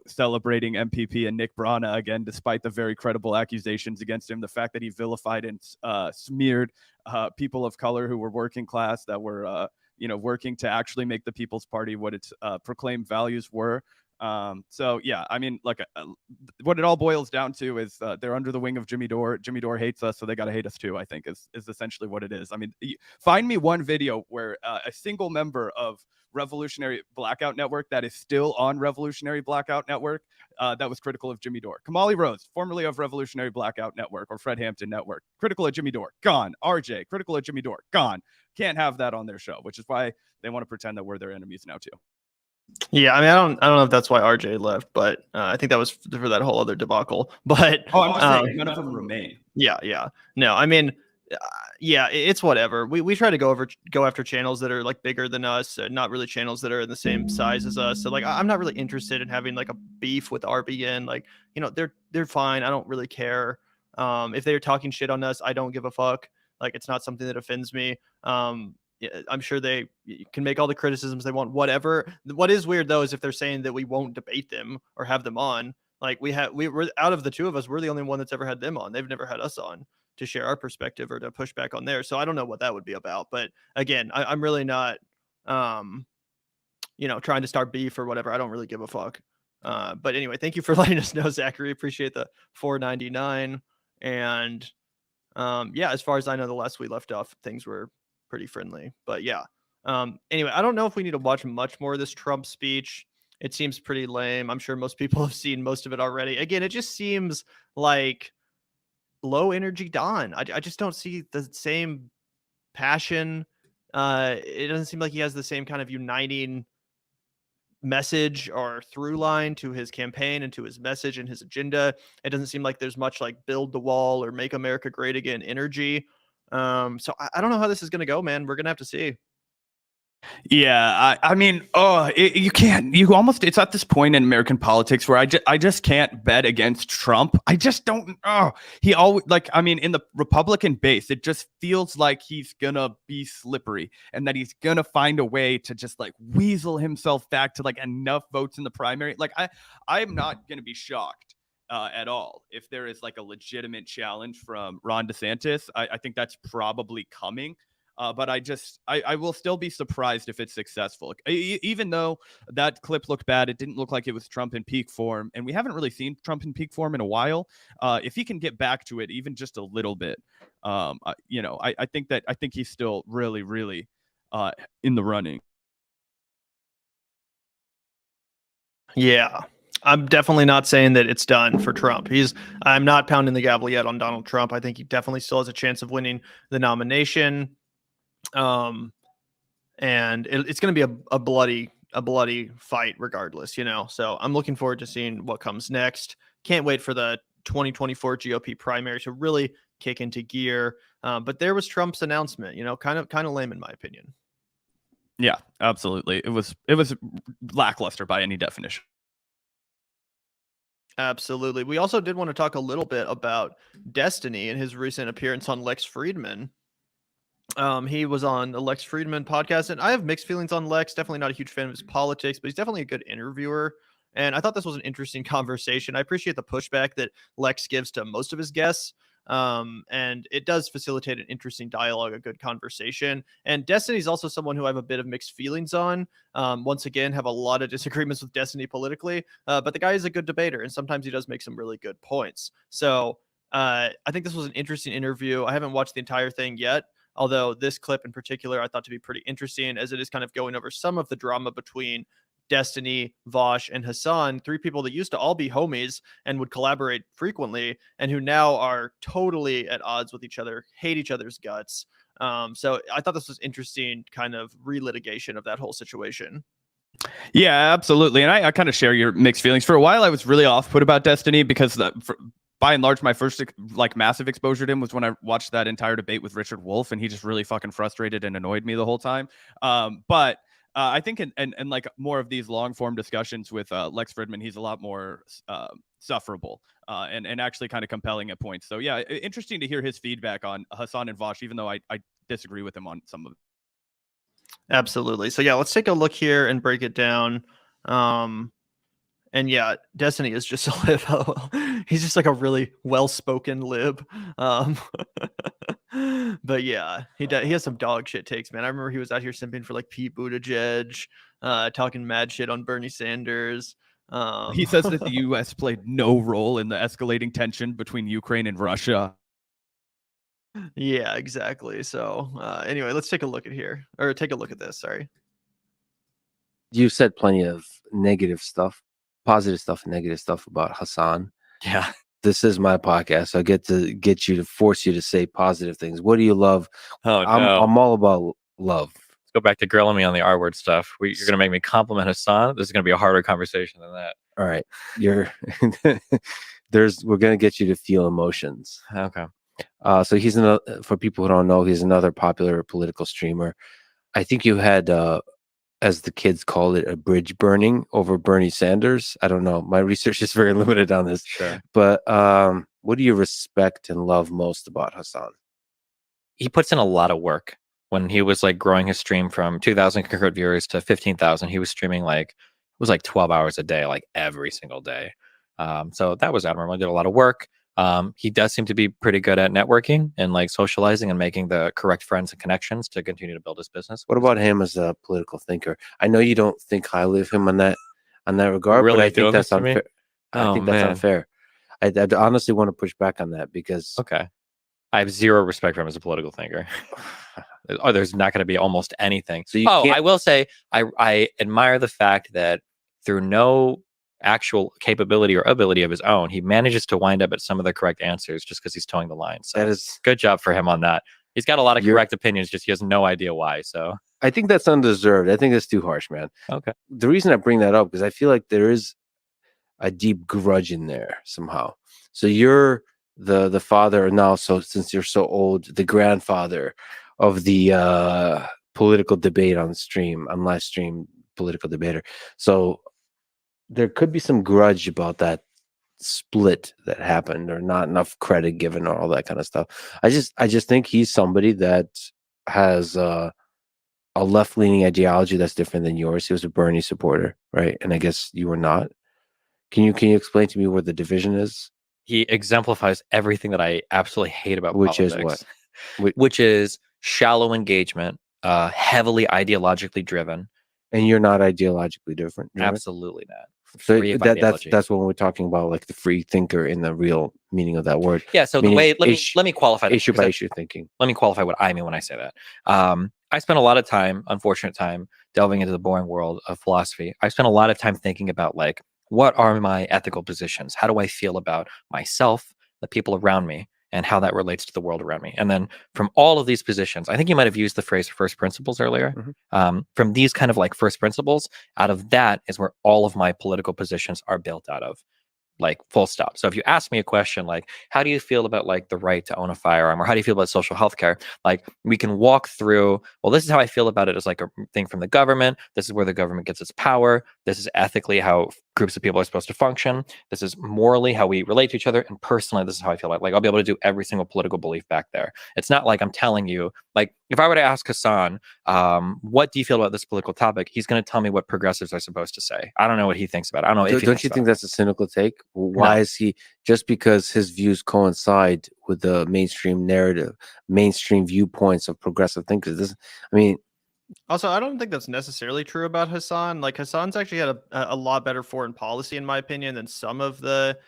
celebrating MPP and Nick Brana again, despite the very credible accusations against him. The fact that he vilified and smeared people of color who were working class, that were working to actually make the People's Party what its proclaimed values were. So yeah, I mean, like what it all boils down to is they're under the wing of Jimmy Dore. Jimmy Dore hates us, so they got to hate us too, I think is essentially what it is. I mean, find me one video where a single member of Revolutionary Blackout Network that is still on Revolutionary Blackout Network that was critical of Jimmy Dore. Kamali Rose, formerly of Revolutionary Blackout Network or Fred Hampton Network, critical of Jimmy Dore, gone. RJ, critical of Jimmy Dore, gone. Can't have that on their show, which is why they want to pretend that we're their enemies now too. Yeah, I mean, I don't know if that's why RJ left, but I think that was for that whole other debacle. But I'm just saying, none of them remain. Yeah. No, I mean, yeah, it's whatever. We try to go after channels that are like bigger than us, not really channels that are in the same size as us. So like, I'm not really interested in having like a beef with RBN. Like, they're fine. I don't really care. If they're talking shit on us, I don't give a fuck. Like, it's not something that offends me. I'm sure they can make all the criticisms they want, whatever. What is weird though is if they're saying that we won't debate them or have them on. Like we're out of the two of us, we're the only one that's ever had them on. They've never had us on to share our perspective or to push back on theirs. So I don't know what that would be about. But again, I'm really not, trying to start beef or whatever. I don't really give a fuck. But anyway, thank you for letting us know, Zachary. Appreciate the $4.99. And as far as I know, the last we left off, things were pretty friendly. But yeah. Anyway, I don't know if we need to watch much more of this Trump speech. It seems pretty lame. I'm sure most people have seen most of it already. Again, it just seems like low energy Don. I just don't see the same passion. It doesn't seem like he has the same kind of uniting message or through line to his campaign and to his message and his agenda. It doesn't seem like there's much like build the wall or make America great again energy. So I don't know how this is going to go, man. We're going to have to see. Yeah, I mean, it's at this point in American politics where I just can't bet against Trump. I just don't. He always in the Republican base, it just feels like he's gonna be slippery and that he's gonna find a way to just like weasel himself back to like enough votes in the primary. Like I'm not gonna be shocked at all if there is like a legitimate challenge from Ron DeSantis. I think that's probably coming. But I will still be surprised if it's successful. Even though that clip looked bad, it didn't look like it was Trump in peak form. And we haven't really seen Trump in peak form in a while. If he can get back to it even just a little bit, I think he's still really, really in the running. Yeah. I'm definitely not saying that it's done for Trump. I'm not pounding the gavel yet on Donald Trump. I think he definitely still has a chance of winning the nomination. And it's going to be a bloody fight regardless, so I'm looking forward to seeing what comes next. Can't wait for the 2024 GOP primary to really kick into gear. But there was Trump's announcement, kind of lame in my opinion. Yeah, absolutely. It was lackluster by any definition. Absolutely. We also did want to talk a little bit about Destiny and his recent appearance on Lex Friedman. He was on the Lex Friedman podcast, and I have mixed feelings on Lex. Definitely not a huge fan of his politics, but he's definitely a good interviewer. And I thought this was an interesting conversation. I appreciate the pushback that Lex gives to most of his guests. And it does facilitate an interesting dialogue, a good conversation. And Destiny is also someone who I have a bit of mixed feelings on. Once again, have a lot of disagreements with Destiny politically, but the guy is a good debater, and sometimes he does make some really good points. So I think this was an interesting interview. I haven't watched the entire thing yet, although this clip in particular I thought to be pretty interesting, as it is kind of going over some of the drama between Destiny, Vaush, and Hasan, 3 people that used to all be homies and would collaborate frequently, and who now are totally at odds with each other, hate each other's guts. So I thought this was interesting, kind of relitigation of that whole situation. Yeah, absolutely. And I kind of share your mixed feelings. For a while, I was really off put about Destiny because by and large, my first like massive exposure to him was when I watched that entire debate with Richard Wolff, and he just really fucking frustrated and annoyed me the whole time. But I think in like more of these long form discussions with Lex Fridman, he's a lot more sufferable and actually kind of compelling at points. So yeah, interesting to hear his feedback on Hasan and Vaush, even though I disagree with him on some of it. Absolutely. So yeah, let's take a look here and break it down. And yeah, Destiny is just a lib. He's just like a really well-spoken lib. But yeah, he has some dog shit takes, man. I remember he was out here simping for like Pete Buttigieg, talking mad shit on Bernie Sanders. He says that the U.S. played no role in the escalating tension between Ukraine and Russia. Yeah, exactly. So anyway, let's take a look at here, or take a look at this. Sorry. You said plenty of negative stuff, positive stuff, and negative stuff about Hasan. Yeah. This is my podcast, so I get to force you to say positive things. What do you love? Oh, I'm all about love. Let's go back to grilling me on the R word stuff. You're going to make me compliment Hasan. This is going to be a harder conversation than that. All right. We're going to get you to feel emotions. Okay. So he's another, for people who don't know, he's another popular political streamer. I think you had, as the kids call it, a bridge burning over Bernie Sanders. I don't know. My research is very limited on this. Sure. But what do you respect and love most about Hasan? He puts in a lot of work. When he was like growing his stream from 2,000 concurrent viewers to 15,000, he was streaming like 12 hours a day, like every single day. So that was admirable. He did a lot of work. He does seem to be pretty good at networking and like socializing and making the correct friends and connections to continue to build his business. What about him as a political thinker? I know you don't think highly of him on that regard, Really but I think that's unfair. Oh, I think that's man. unfair. I honestly want to push back on that because Okay. I have zero respect for him as a political thinker. There's not going to be almost anything. So I will say I admire the fact that through no actual capability or ability of his own, he manages to wind up at some of the correct answers just because he's towing the line. So that is good job for him on that. He's got a lot of correct opinions, just he has no idea why. So I think that's undeserved. I think that's too harsh, man. okay. The reason I bring that up because I feel like there is a deep grudge in there somehow. So you're the father now, so since you're so old, the grandfather of the political debate on live stream political debater. So there could be some grudge about that split that happened, or not enough credit given, or all that kind of stuff. I just think he's somebody that has a left-leaning ideology that's different than yours. He was a Bernie supporter, right? And I guess you were not. Can you explain to me where the division is? He exemplifies everything that I absolutely hate about Which politics. is what? Which is shallow engagement, heavily ideologically driven. And you're not ideologically different. Absolutely not. So Free of ideology. that's when we're talking about like the free thinker in the real meaning of that word. Yeah. So Meaning the way let me qualify that, issue by issue thinking. Let me qualify what I mean when I say that. I spent a lot of time, unfortunate time, delving into the boring world of philosophy. I spent a lot of time thinking about like, what are my ethical positions? How do I feel about myself, the people around me, and how that relates to the world around me? And then from all of these positions, I think you might have used the phrase first principles earlier. Mm-hmm. From these kind of like first principles, out of that is where all of my political positions are built out of. Like full stop. So if you ask me a question like, how do you feel about like the right to own a firearm, or how do you feel about social health care? Like we can walk through, well, this is how I feel about it as like a thing from the government. This is where the government gets its power. This is ethically how groups of people are supposed to function. This is morally how we relate to each other, and personally, this is how I feel like I'll be able to do every single political belief back there. It's not like I'm telling you, like, if I were to ask Hasan, what do you feel about this political topic? He's going to tell me what progressives are supposed to say. I don't know what he thinks about it. I don't know if he Don't thinks you about think it. that's a cynical take? Why is he, just because his views coincide with the mainstream narrative, mainstream viewpoints of progressive thinkers? I mean, Also, I don't think that's necessarily true about Hasan. Like Hasan's actually had a lot better foreign policy, in my opinion, than some of the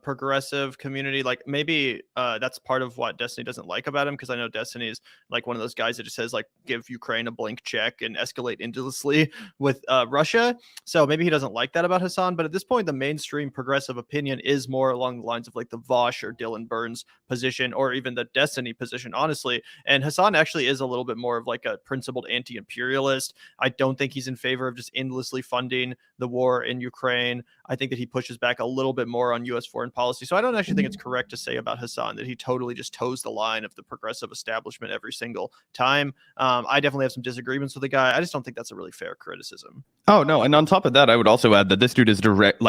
progressive community. Like maybe that's part of what Destiny doesn't like about him, because I know Destiny is like one of those guys that just says like give Ukraine a blank check and escalate endlessly with Russia. So maybe he doesn't like that about Hasan. But at this point, the mainstream progressive opinion is more along the lines of like the Vaush or Dylan Burns position, or even the Destiny position, honestly. And Hasan actually is a little bit more of like a principled anti-imperialist. I don't think he's in favor of just endlessly funding the war in Ukraine. I think that he pushes back a little bit more on U.S. foreign policy. So I don't actually think it's correct to say about Hasan that he totally just toes the line of the progressive establishment every single time. I definitely have some disagreements with the guy. I just don't think that's a really fair criticism. Oh no, and on top of that, I would also add that this dude is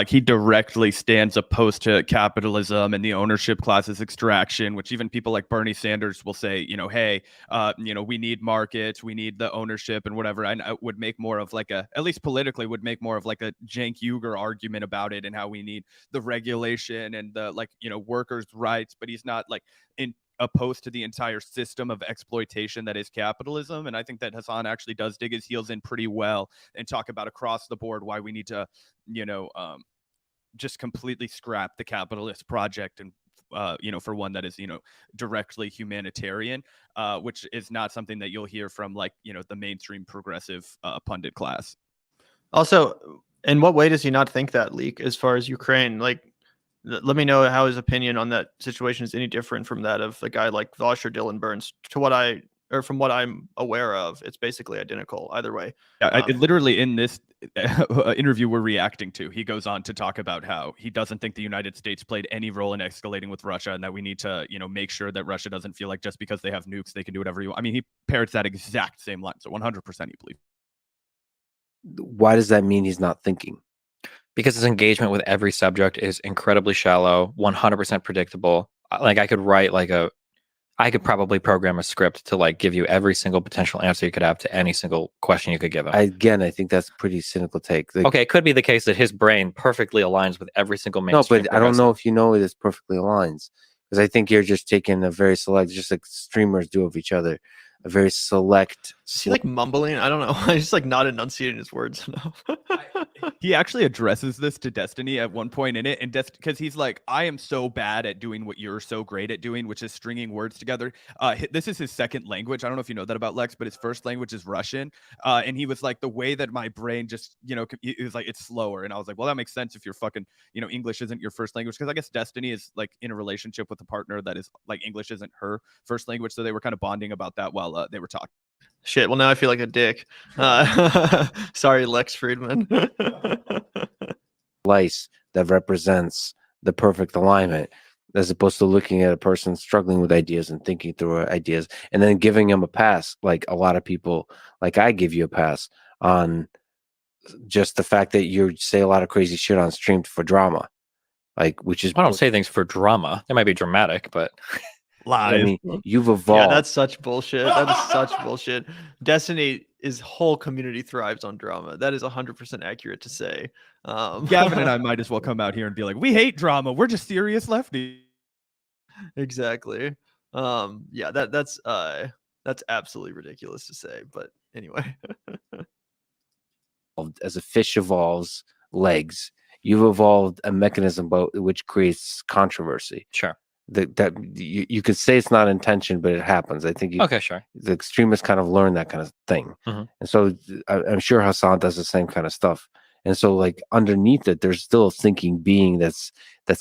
he directly stands opposed to capitalism and the ownership class's extraction, which even people like Bernie Sanders will say, hey, we need markets, we need the ownership and whatever. And I would make more of like at least politically, would make more of like a Cenk Uygur argument about it and how we need the regulation and the workers' rights, but he's not opposed to the entire system of exploitation that is capitalism. And I think that Hasan actually does dig his heels in pretty well and talk about across the board why we need to, just completely scrap the capitalist project and for one that is, directly humanitarian, which is not something that you'll hear from the mainstream progressive pundit class. Also, in what way does he not think that, Leak, as far as Ukraine? Like, let me know how his opinion on that situation is any different from that of a guy like Vaush or Dylan Burns. From what I'm aware of, it's basically identical either way. Yeah, literally in this interview we're reacting to, he goes on to talk about how he doesn't think the United States played any role in escalating with Russia, and that we need to, make sure that Russia doesn't feel like just because they have nukes they can do whatever you want. I mean, he parrots that exact same line, so 100% he believes. why does that mean he's not thinking? Because his engagement with every subject is incredibly shallow, 100% predictable. Like I could probably program a script to give you every single potential answer you could have to any single question you could give him. I think that's a pretty cynical take. Okay, it could be the case that his brain perfectly aligns with every single mainstream. No, but I don't know if it is perfectly aligns, because I think you're just taking a very select, just like streamers do of each other, a very select. Is he mumbling? I don't know. He's just not enunciating his words enough. He actually addresses this to Destiny at one point in it, and because he's like, I am so bad at doing what you're so great at doing, which is stringing words together. This is his second language. I don't know if you know that about Lex, but his first language is Russian. And he was like, the way that my brain just, it was like, it's slower. And I was like, well, that makes sense if you're fucking, English isn't your first language. Because I guess Destiny is in a relationship with a partner that is English isn't her first language. So they were kind of bonding about that while they were talking. Shit. Well, now I feel like a dick. Sorry, Lex Friedman. Slice that represents the perfect alignment, as opposed to looking at a person struggling with ideas and thinking through ideas and then giving them a pass. Like a lot of people, I give you a pass on just the fact that you say a lot of crazy shit on stream for drama, which is, I don't say things for drama. They might be dramatic, but I mean, you've evolved. Yeah, that's such bullshit. That is such bullshit. Destiny, his whole community thrives on drama. That is 100% accurate to say. Gavin and I might as well come out here and be like, we hate drama. We're just serious lefties. Exactly. Yeah, that's absolutely ridiculous to say. But anyway. As a fish evolves legs, you've evolved a mechanism which creates controversy. Sure. That you could say it's not intention, but it happens. I think okay, sure. The extremists kind of learn that kind of thing, and so I'm sure Hasan does the same kind of stuff. And so, underneath it, there's still a thinking being that's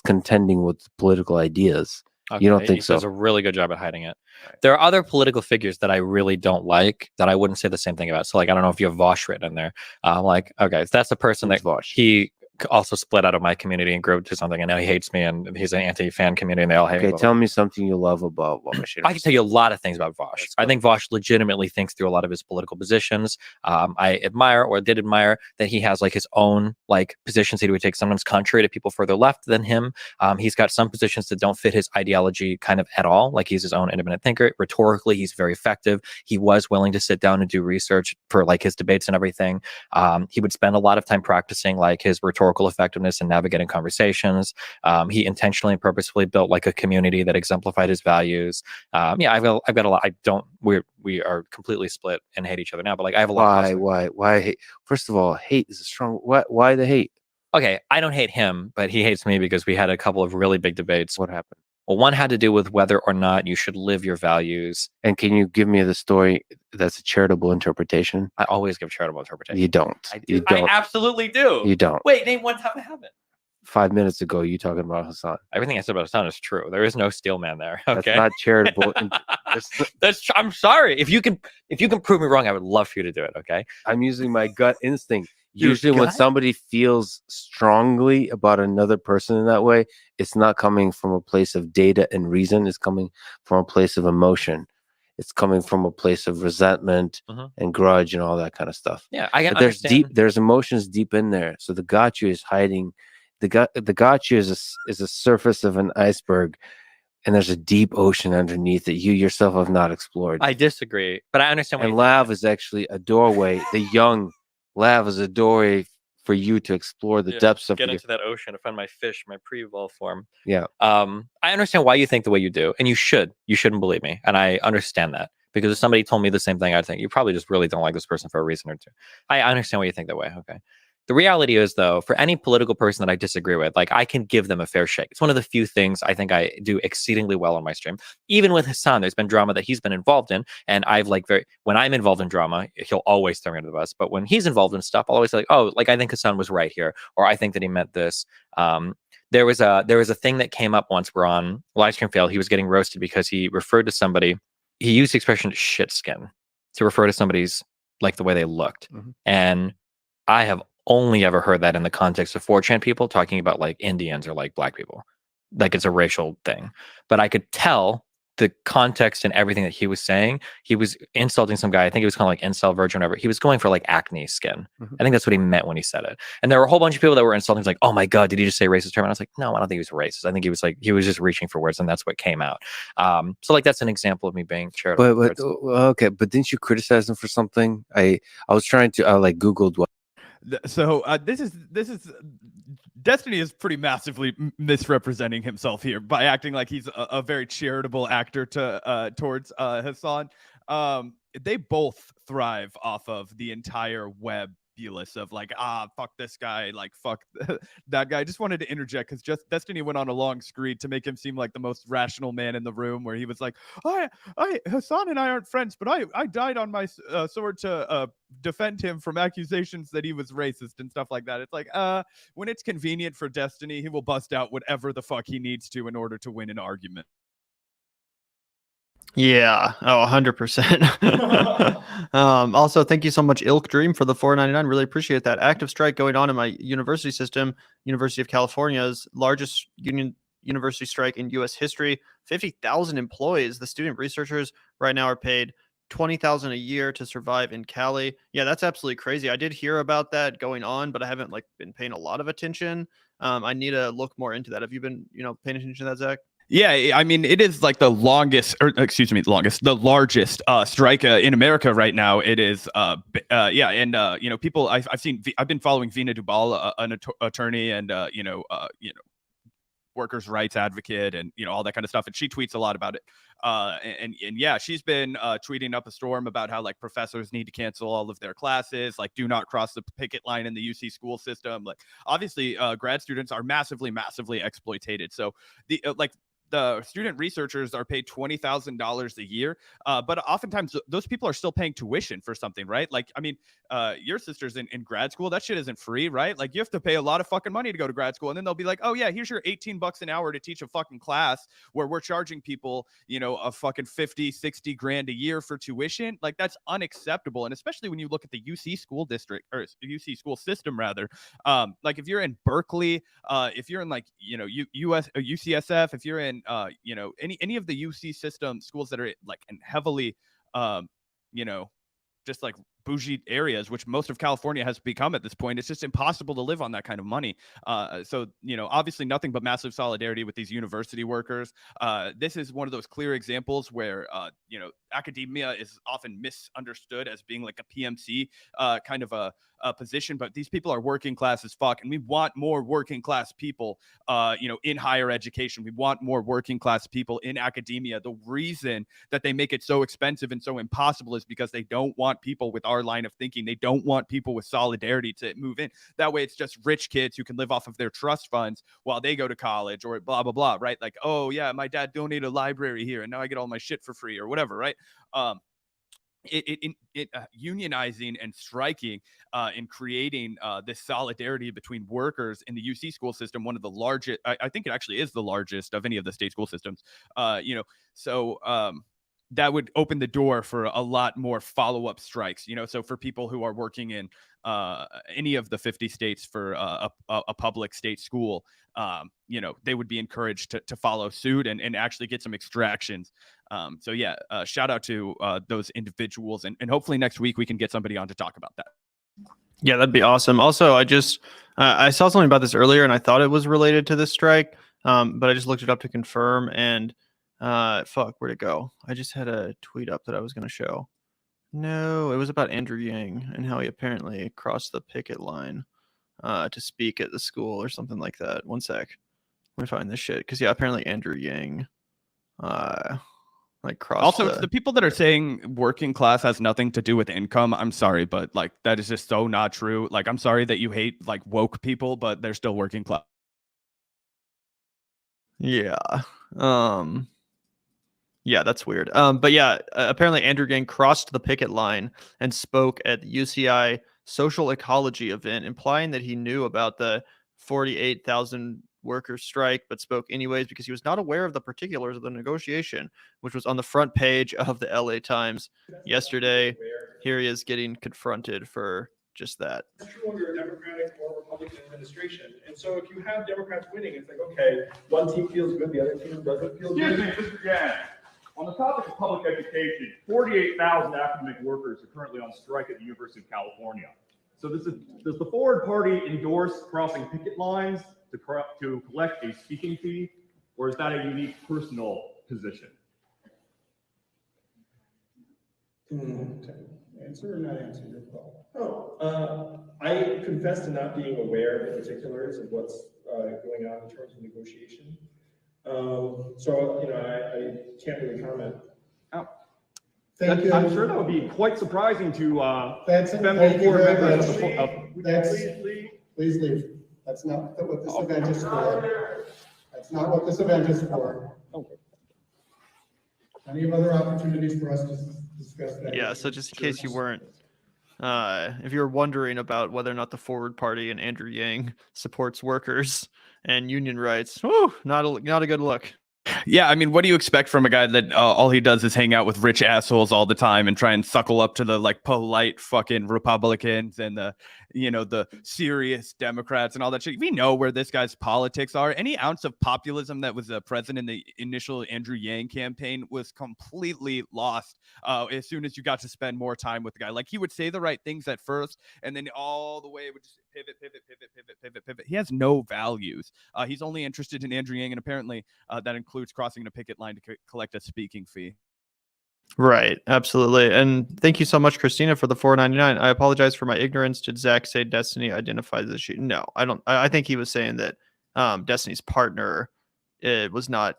contending with political ideas. Okay, you don't think so? He does a really good job at hiding it. There are other political figures that I really don't like that I wouldn't say the same thing about. So, I don't know if you have Vaush written in there. Okay, so that's the person that Vaush? He also split out of my community and grew to something. And now he hates me, and he's an anti-fan community, and they all hate me. Okay, tell me something you love about Vaush. I can tell you a lot of things about Vaush. I think Vaush legitimately thinks through a lot of his political positions. I admire, or did admire, that he has like his own like positions that he would take sometimes contrary to people further left than him. He's got some positions that don't fit his ideology kind of at all. Like he's his own independent thinker. Rhetorically, he's very effective. He was willing to sit down and do research for like his debates and everything. He would spend a lot of time practicing like his rhetorical effectiveness and navigating conversations. He intentionally and purposefully built like a community that exemplified his values. Yeah, I've got a lot. I don't. We are completely split and hate each other now. But like, I have a lot. Why hate? First of all, hate is a strong. Why the hate? Okay, I don't hate him, but he hates me because we had a couple of really big debates. What happened? Well, one had to do with whether or not you should live your values. And can you give me the story that's a charitable interpretation? I always give charitable interpretation. You don't. You I don't. absolutely do. You don't. Wait, name one time I haven't. 5 minutes ago, you talking about Hasan. Everything I said about Hasan is true. There is no steel man there. Okay, That's not charitable. I'm sorry. If you can prove me wrong, I would love for you to do it. Okay. I'm using my gut instinct. Your Usually, when gut? somebody feels strongly about another person in that way, it's not coming from a place of data and reason. It's coming from a place of emotion. It's coming from a place of resentment and grudge and all that kind of stuff. Yeah, I But there's emotions deep in there. So the gotcha is hiding. The gotcha is a surface of an iceberg, and there's a deep ocean underneath that you yourself have not explored. I disagree, but I understand. And Lav is actually a doorway. The young Lav is a doorway for you to explore the depths of get into that ocean to find my fish, my pre-evolved form. Yeah. I understand why you think the way you do, and you shouldn't believe me, and I understand that, because if somebody told me the same thing, I'd think you probably just really don't like this person for a reason or two. I understand why you think that way. Okay. The reality is, though, for any political person that I disagree with, like, I can give them a fair shake. It's one of the few things I think I do exceedingly well on my stream. Even with Hasan, there's been drama that he's been involved in, and I've when I'm involved in drama, he'll always throw me under the bus. But when he's involved in stuff, I'll always say, like, oh, like, I think Hasan was right here, or I think that he meant this. There was a thing that came up once. We're on Livestream Fail. He was getting roasted because he referred to somebody. He used the expression "shit skin" to refer to somebody's like the way they looked, and I have only ever heard that in the context of 4chan people talking about like Indians or like black people, like it's a racial thing. But I could tell the context and everything that he was saying. He was insulting some guy. I think he was called like incel virgin or whatever. He was going for like acne skin. I think that's what he meant when he said it. And there were a whole bunch of people that were insulting. Like, oh my God, did he just say racist term? And I was like, no, I don't think he was racist. I think he was just reaching for words, and that's what came out. So like that's an example of me being charitable. But okay, but didn't you criticize him for something? I was trying to like Googled what. So this is Destiny is pretty massively misrepresenting himself here by acting like he's a very charitable actor towards Hasan. They both thrive off of the entire web of like, fuck this guy, like fuck that guy. I just wanted to interject because just Destiny went on a long screed to make him seem like the most rational man in the room, where he was like, Hasan and I aren't friends, but I died on my sword to defend him from accusations that he was racist and stuff like that. It's like, when it's convenient for Destiny, he will bust out whatever the fuck he needs to in order to win an argument. Yeah. Oh, 100%. Also, thank you so much, Ilk Dream, for the $4.99. Really appreciate that. Active strike going on in my university system. University of California's largest university strike in U.S. history. 50,000 employees. The student researchers right now are paid $20,000 a year to survive in Cali. Yeah, that's absolutely crazy. I did hear about that going on, but I haven't been paying a lot of attention. I need to look more into that. Have you been, paying attention to that, Zach? Yeah, I mean, it is like the largest strike in America right now. It is, people. I've been following Vina Dubal, an attorney and workers' rights advocate, and all that kind of stuff. And she tweets a lot about it. And yeah, she's been tweeting up a storm about how like professors need to cancel all of their classes, like do not cross the picket line in the UC school system. Like obviously, grad students are massively exploited. So the student researchers are paid $20,000 a year, but oftentimes those people are still paying tuition for something, right? Like, I mean, your sister's in grad school. That shit isn't free, right? Like, you have to pay a lot of fucking money to go to grad school, and then they'll be like, oh yeah, here's your $18 an hour to teach a fucking class where we're charging people, a fucking 50, 60 grand a year for tuition. Like, that's unacceptable. And especially when you look at the UC school district, or UC school system rather, like if you're in Berkeley, if you're in like, UCSF, if you're in, any of the UC system schools that are like in heavily, just like bougie areas, which most of California has become at this point, it's just impossible to live on that kind of money. So, obviously nothing but massive solidarity with these university workers. This is one of those clear examples where, academia is often misunderstood as being like a PMC kind of a position, but these people are working class as fuck, and we want more working class people, in higher education. We want more working class people in academia. The reason that they make it so expensive and so impossible is because they don't want people with our line of thinking. They don't want people with solidarity to move in. That way, it's just rich kids who can live off of their trust funds while they go to college, or blah blah blah, right? Like, oh yeah, my dad donated a library here, and now I get all my shit for free, or whatever, right? Unionizing and striking and creating this solidarity between workers in the UC school system, one of the largest, I think it actually is the largest of any of the state school systems, that would open the door for a lot more follow-up strikes, so for people who are working in any of the 50 states for a public state school, they would be encouraged to follow suit and actually get some extractions. Shout out to those individuals, and hopefully next week we can get somebody on to talk about that. Yeah, that'd be awesome. Also, I saw something about this earlier, and I thought it was related to this strike, but I just looked it up to confirm, and where'd it go? I just had a tweet up that I was going to show. No, it was about Andrew Yang and how he apparently crossed the picket line to speak at the school or something like that. One sec. Let me find this shit. Because, yeah, apparently Andrew Yang crossed. Also, the people that are saying working class has nothing to do with income, I'm sorry, but like that is just so not true. Like, I'm sorry that you hate like woke people, but they're still working class. Yeah. Yeah, that's weird. But yeah, apparently Andrew Yang crossed the picket line and spoke at the UCI social ecology event, implying that he knew about the 48,000 worker strike, but spoke anyways because he was not aware of the particulars of the negotiation, which was on the front page of the LA Times yesterday. Here he is getting confronted for just that. It's true under a Democratic or Republican administration. And so if you have Democrats winning, it's like, okay, one team feels good, the other team doesn't feel good. Excuse me, Mr. Gann. On the topic of public education, 48,000 academic workers are currently on strike at the University of California. So does the Forward Party endorse crossing picket lines to collect a speaking fee, or is that a unique personal position? Answer or not answer your call? I confess to not being aware of the particulars of what's going on in terms of negotiation. I can't really comment. Thank you. I'm sure that would be quite surprising to thank you very much. Please leave. That's not what this event is for. That's not what this event is for. Plenty of other opportunities for us to discuss that. Yeah, so just in case you weren't, if you were wondering about whether or not the Forward Party and Andrew Yang supports workers and union rights, not a good look. Yeah, I mean, what do you expect from a guy that all he does is hang out with rich assholes all the time and try and suckle up to the like polite fucking Republicans and the serious Democrats and all that shit? We know where this guy's politics are. Any ounce of populism that was present in the initial Andrew Yang campaign was completely lost as soon as you got to spend more time with the guy. Like, he would say the right things at first, and then all the way it would just pivot. He has no values. He's only interested in Andrew Yang, and apparently that includes crossing a picket line to collect a speaking fee. Right, absolutely. And thank you so much, Christina, for the $4.99. I apologize for my ignorance. Did Zach say Destiny identifies as she? No, I don't. I think he was saying that Destiny's partner was not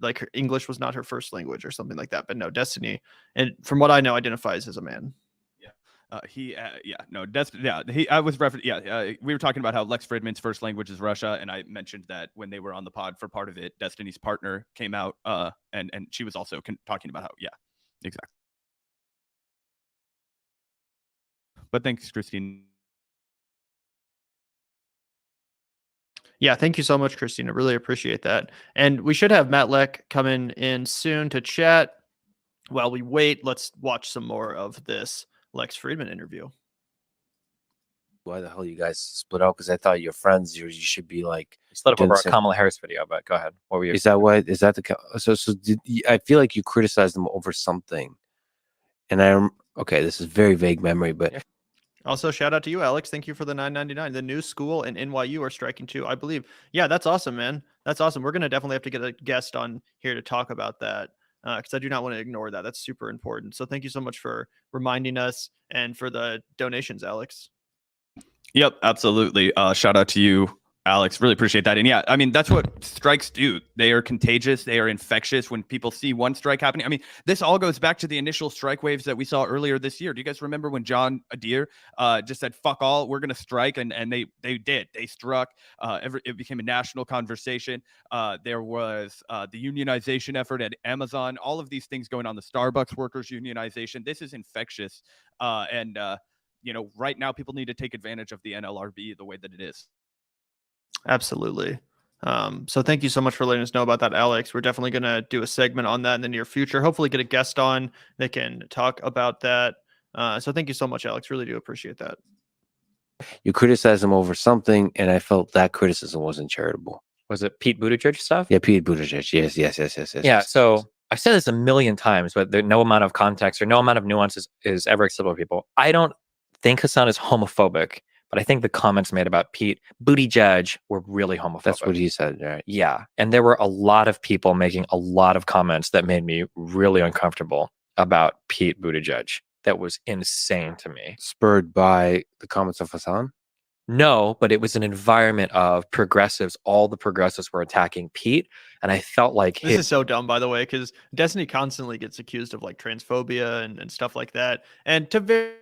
like her English was not her first language or something like that. But no, Destiny, and from what I know, identifies as a man. I was referencing. We were talking about how Lex Fridman's first language is Russia, and I mentioned that when they were on the pod for part of it, Destiny's partner came out, and she was also talking about how, exactly. But thanks, Christine. Yeah, thank you so much, Christina. Really appreciate that. And we should have Matt Lech coming in soon to chat. While we wait, let's watch some more of this Lex Friedman interview. Why the hell you guys split out? Because I thought you're friends. You should be like. We split up doing over our some- Kamala Harris video, but go ahead. What were you? Is that why? Is that the? So I feel like you criticized them over something, and okay. This is very vague memory, but. Yeah. Also, shout out to you, Alex. Thank you for the $9.99. The new school and NYU are striking too, I believe. Yeah, that's awesome, man. That's awesome. We're gonna definitely have to get a guest on here to talk about that because I do not want to ignore that. That's super important. So thank you so much for reminding us and for the donations, Alex. Yep, absolutely. Shout out to you, Alex. Really appreciate that. And yeah, I mean, that's what strikes do. They are contagious. They are infectious. When people see one strike happening, I mean, this all goes back to the initial strike waves that we saw earlier this year. Do you guys remember when John Adair just said, fuck all, we're going to strike? And they did. They struck. It became a national conversation. There was the unionization effort at Amazon, all of these things going on, the Starbucks workers unionization. This is infectious. Right now people need to take advantage of the NLRB the way that it is. Absolutely. So thank you so much for letting us know about that, Alex. We're definitely going to do a segment on that in the near future. Hopefully get a guest on that can talk about that. So thank you so much, Alex. Really do appreciate that. You criticized him over something, and I felt that criticism wasn't charitable. Was it Pete Buttigieg stuff? Yeah, Pete Buttigieg. Yes. Yeah. So I've said this a million times, but no amount of context or no amount of nuance is ever acceptable to people. I don't think Hasan is homophobic, but I think the comments made about Pete Buttigieg were really homophobic. That's what he said, right? Yeah. And there were a lot of people making a lot of comments that made me really uncomfortable about Pete Buttigieg. That was insane to me. Spurred by the comments of Hasan? No, but it was an environment of progressives. All the progressives were attacking Pete. And I felt like this is so dumb, by the way, because Destiny constantly gets accused of like transphobia and stuff like that. And to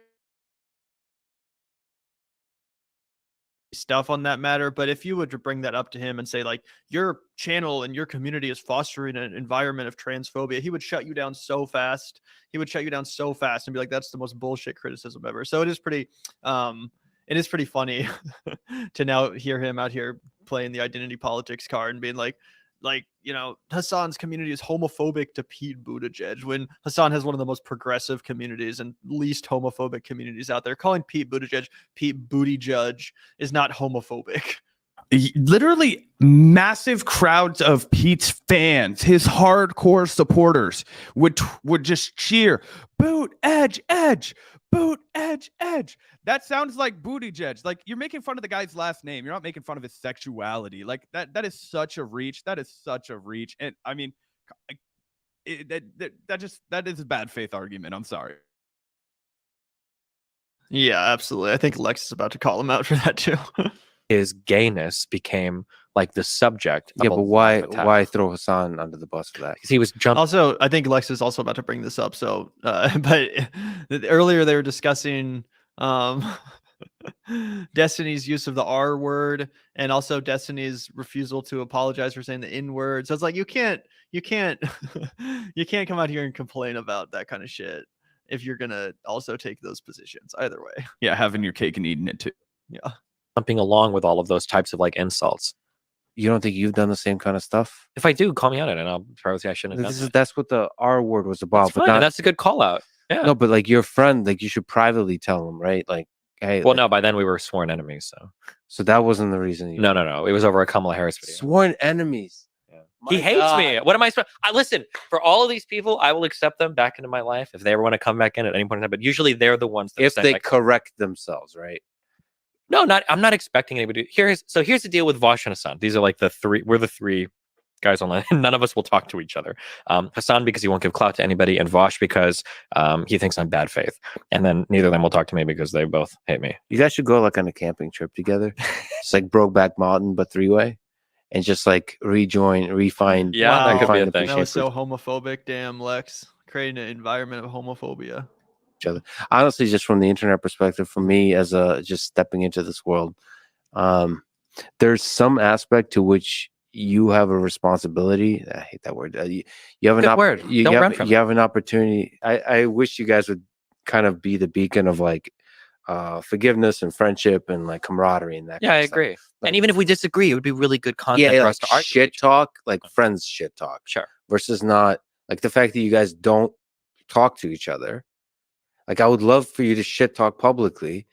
stuff on that matter, but if you would bring that up to him and say like your channel and your community is fostering an environment of transphobia, he would shut you down so fast. He would shut you down so fast and be like, that's the most bullshit criticism ever. So it is pretty funny to now hear him out here playing the identity politics card and being like Hasan's community is homophobic to Pete Buttigieg when Hasan has one of the most progressive communities and least homophobic communities out there. Calling Pete Buttigieg is not homophobic. Literally massive crowds of Pete's fans, his hardcore supporters would just cheer, boot edge, boot edge. That sounds like Buttigieg. Like you're making fun of the guy's last name. You're not making fun of his sexuality. Like that is such a reach. That is such a reach. And I mean, that is a bad faith argument. I'm sorry. Yeah, absolutely. I think Lex is about to call him out for that too. His gayness became like the subject. Yeah, but why throw Hasan under the bus for that? Because he was jumping. Also, I think Lex is also about to bring this up. So, but earlier they were discussing Destiny's use of the R word and also Destiny's refusal to apologize for saying the N word. So it's like you can't come out here and complain about that kind of shit if you're gonna also take those positions. Either way. Yeah, having your cake and eating it too. Yeah. Jumping along with all of those types of like insults. You don't think you've done the same kind of stuff? If I do, call me on it, and I'll probably say I shouldn't have done it. That's what the R word was about. That's fine, and that's a good call out. Yeah. No, but like your friend, like you should privately tell him, right? Like, hey. Well, no, by then we were sworn enemies, so that wasn't the reason. No. It was over a Kamala Harris video. Sworn enemies. Yeah. He hates me. What am I supposed? Listen, for all of these people, I will accept them back into my life if they ever want to come back in at any point in time. But usually they're the ones that if they correct themselves, right? No, I'm not expecting anybody. Here's the deal with Vaush and Hasan. These are like we're the three guys online. None of us will talk to each other. Hasan because he won't give clout to anybody, and Vaush because he thinks I'm bad faith. And then neither of them will talk to me because they both hate me. You guys should go like on a camping trip together. It's like Brokeback Mountain, but 3-way. And just like refine. Yeah, wow, that could be a thing. That was so homophobic. Damn, Lex. Creating an environment of homophobia. each other. Honestly, just from the internet perspective, for me as a just stepping into this world, there's some aspect to which you have a responsibility. I hate that word. You have an Good word. Don't run from you have an opportunity. I wish you guys would kind of be the beacon of like forgiveness and friendship and like camaraderie and that. Yeah, kind I of stuff. agree. And even if we disagree, it would be really good content Yeah, for like us to argue. shit talk, like friends shit talk, Sure. versus not like the fact that you guys don't talk to each other. Like I would love for you to shit talk publicly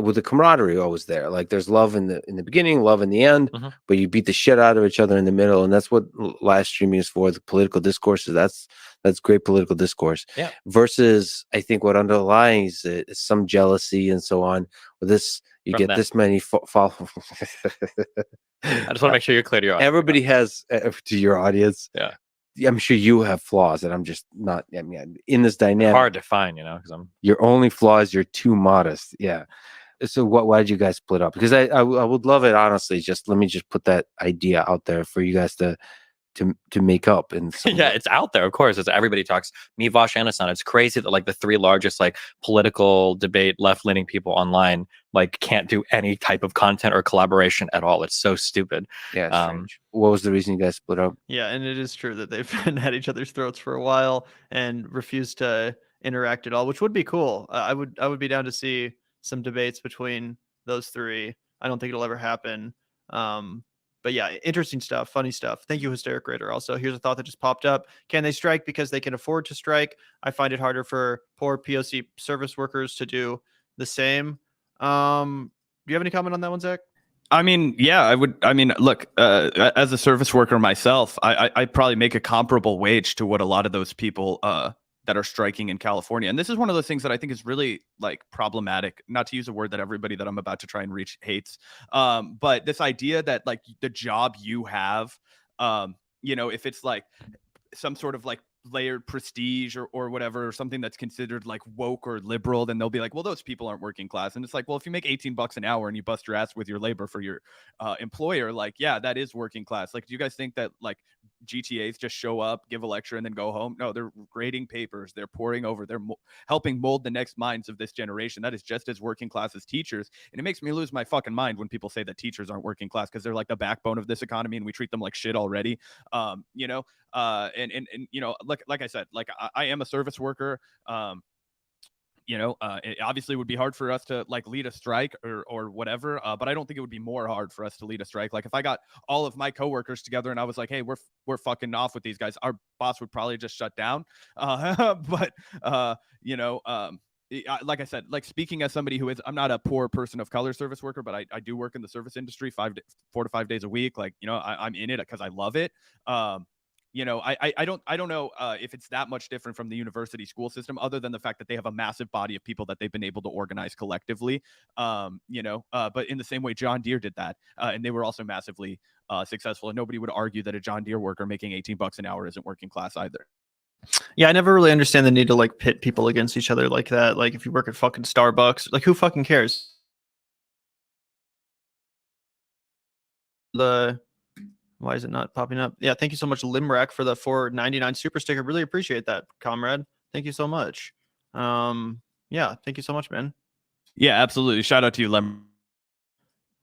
with the camaraderie always there. Like there's love in the beginning, love in the end, but you beat the shit out of each other in the middle, and that's what live streaming is for. The political discourses, that's great political discourse. Yeah. Versus, I think what underlies it is some jealousy and so on. With this, you From get them. this many follow. I just want to make sure you're clear to your audience. Everybody has to your audience. Yeah. I'm sure you have flaws, and I'm just not. I mean, in this dynamic, Hard to find, because I'm. your only flaw is you're too modest. Yeah. So why did you guys split up? Because I would love it, honestly. Just let me just put that idea out there for you guys to make up. And Yeah, it's out there. Of course, it's everybody talks. Me, Vaush, and Hasan. It's crazy that like the three largest like political debate left-leaning people online like can't do any type of content or collaboration at all. It's so stupid. Yeah. It's strange. What was the reason you guys split up? Yeah, and it is true that they've been at each other's throats for a while and refused to interact at all, which would be cool. I would be down to see some debates between those three. I don't think it'll ever happen. But yeah, interesting stuff, funny stuff. Thank you, Hysteric Raider. Also, here's a thought that just popped up. Can they strike because they can afford to strike? I find it harder for poor POC service workers to do the same. Do you have any comment on that one, Zach? I mean, yeah, I would. I mean, look, as a service worker myself, I probably make a comparable wage to what a lot of those people that are striking in California. And this is one of those things that I think is really like problematic, not to use a word that everybody that I'm about to try and reach hates. But this idea that like the job you have, if it's like some sort of like layered prestige or whatever, or something that's considered like woke or liberal, then they'll be like, well, those people aren't working class. And it's like, well, if you make $18 an hour and you bust your ass with your labor for your employer, like, yeah, that is working class. Like, do you guys think that like GTAs just show up, give a lecture, and then go home? No, they're grading papers, they're poring over, they're helping mold the next minds of this generation. That is just as working class as teachers. And it makes me lose my fucking mind when people say that teachers aren't working class, because they're like the backbone of this economy and we treat them like shit already. Like I said, like I am a service worker. It obviously would be hard for us to like lead a strike or whatever, but I don't think it would be more hard for us to lead a strike. Like if I got all of my coworkers together and I was like, hey, we're fucking off with these guys, our boss would probably just shut down. Like I said, like speaking as somebody who is, I'm not a poor person of color service worker, but I do work in the service industry 4 to 5 days a week. Like, I'm in it because I love it. I don't know if it's that much different from the university school system, other than the fact that they have a massive body of people that they've been able to organize collectively. But in the same way John Deere did that, and they were also massively successful. And nobody would argue that a John Deere worker making $18 an hour isn't working class either. Yeah, I never really understand the need to like pit people against each other like that. Like if you work at fucking Starbucks, like who fucking cares? Why is it not popping up? Yeah, thank you so much, Limrack, for the $4.99 super sticker. Really appreciate that, comrade. Thank you so much. Yeah, thank you so much, man. Yeah, absolutely. Shout out to you, Lem.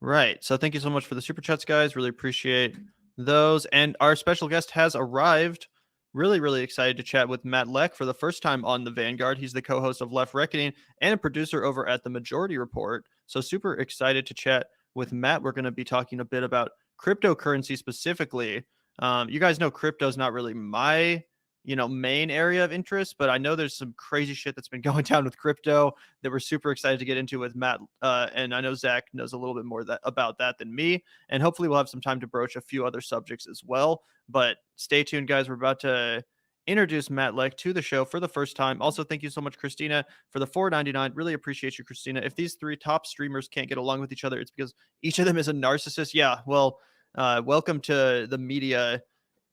Right. So thank you so much for the super chats, guys. Really appreciate those. And our special guest has arrived. Really, really excited to chat with Matt Lech for the first time on the Vanguard. He's the co-host of Left Reckoning and a producer over at the Majority Report. So super excited to chat with Matt. We're going to be talking a bit about cryptocurrency specifically. You guys know crypto is not really my main area of interest, but I know there's some crazy shit that's been going down with crypto that we're super excited to get into with Matt. And I know Zach knows a little bit more about that than me. And hopefully we'll have some time to broach a few other subjects as well. But stay tuned, guys. We're about to introduce Matt Lech to the show for the first time. Also, thank you so much, Christina, for the $4.99. Really appreciate you, Christina. If these three top streamers can't get along with each other, it's because each of them is a narcissist. Yeah, well, welcome to the media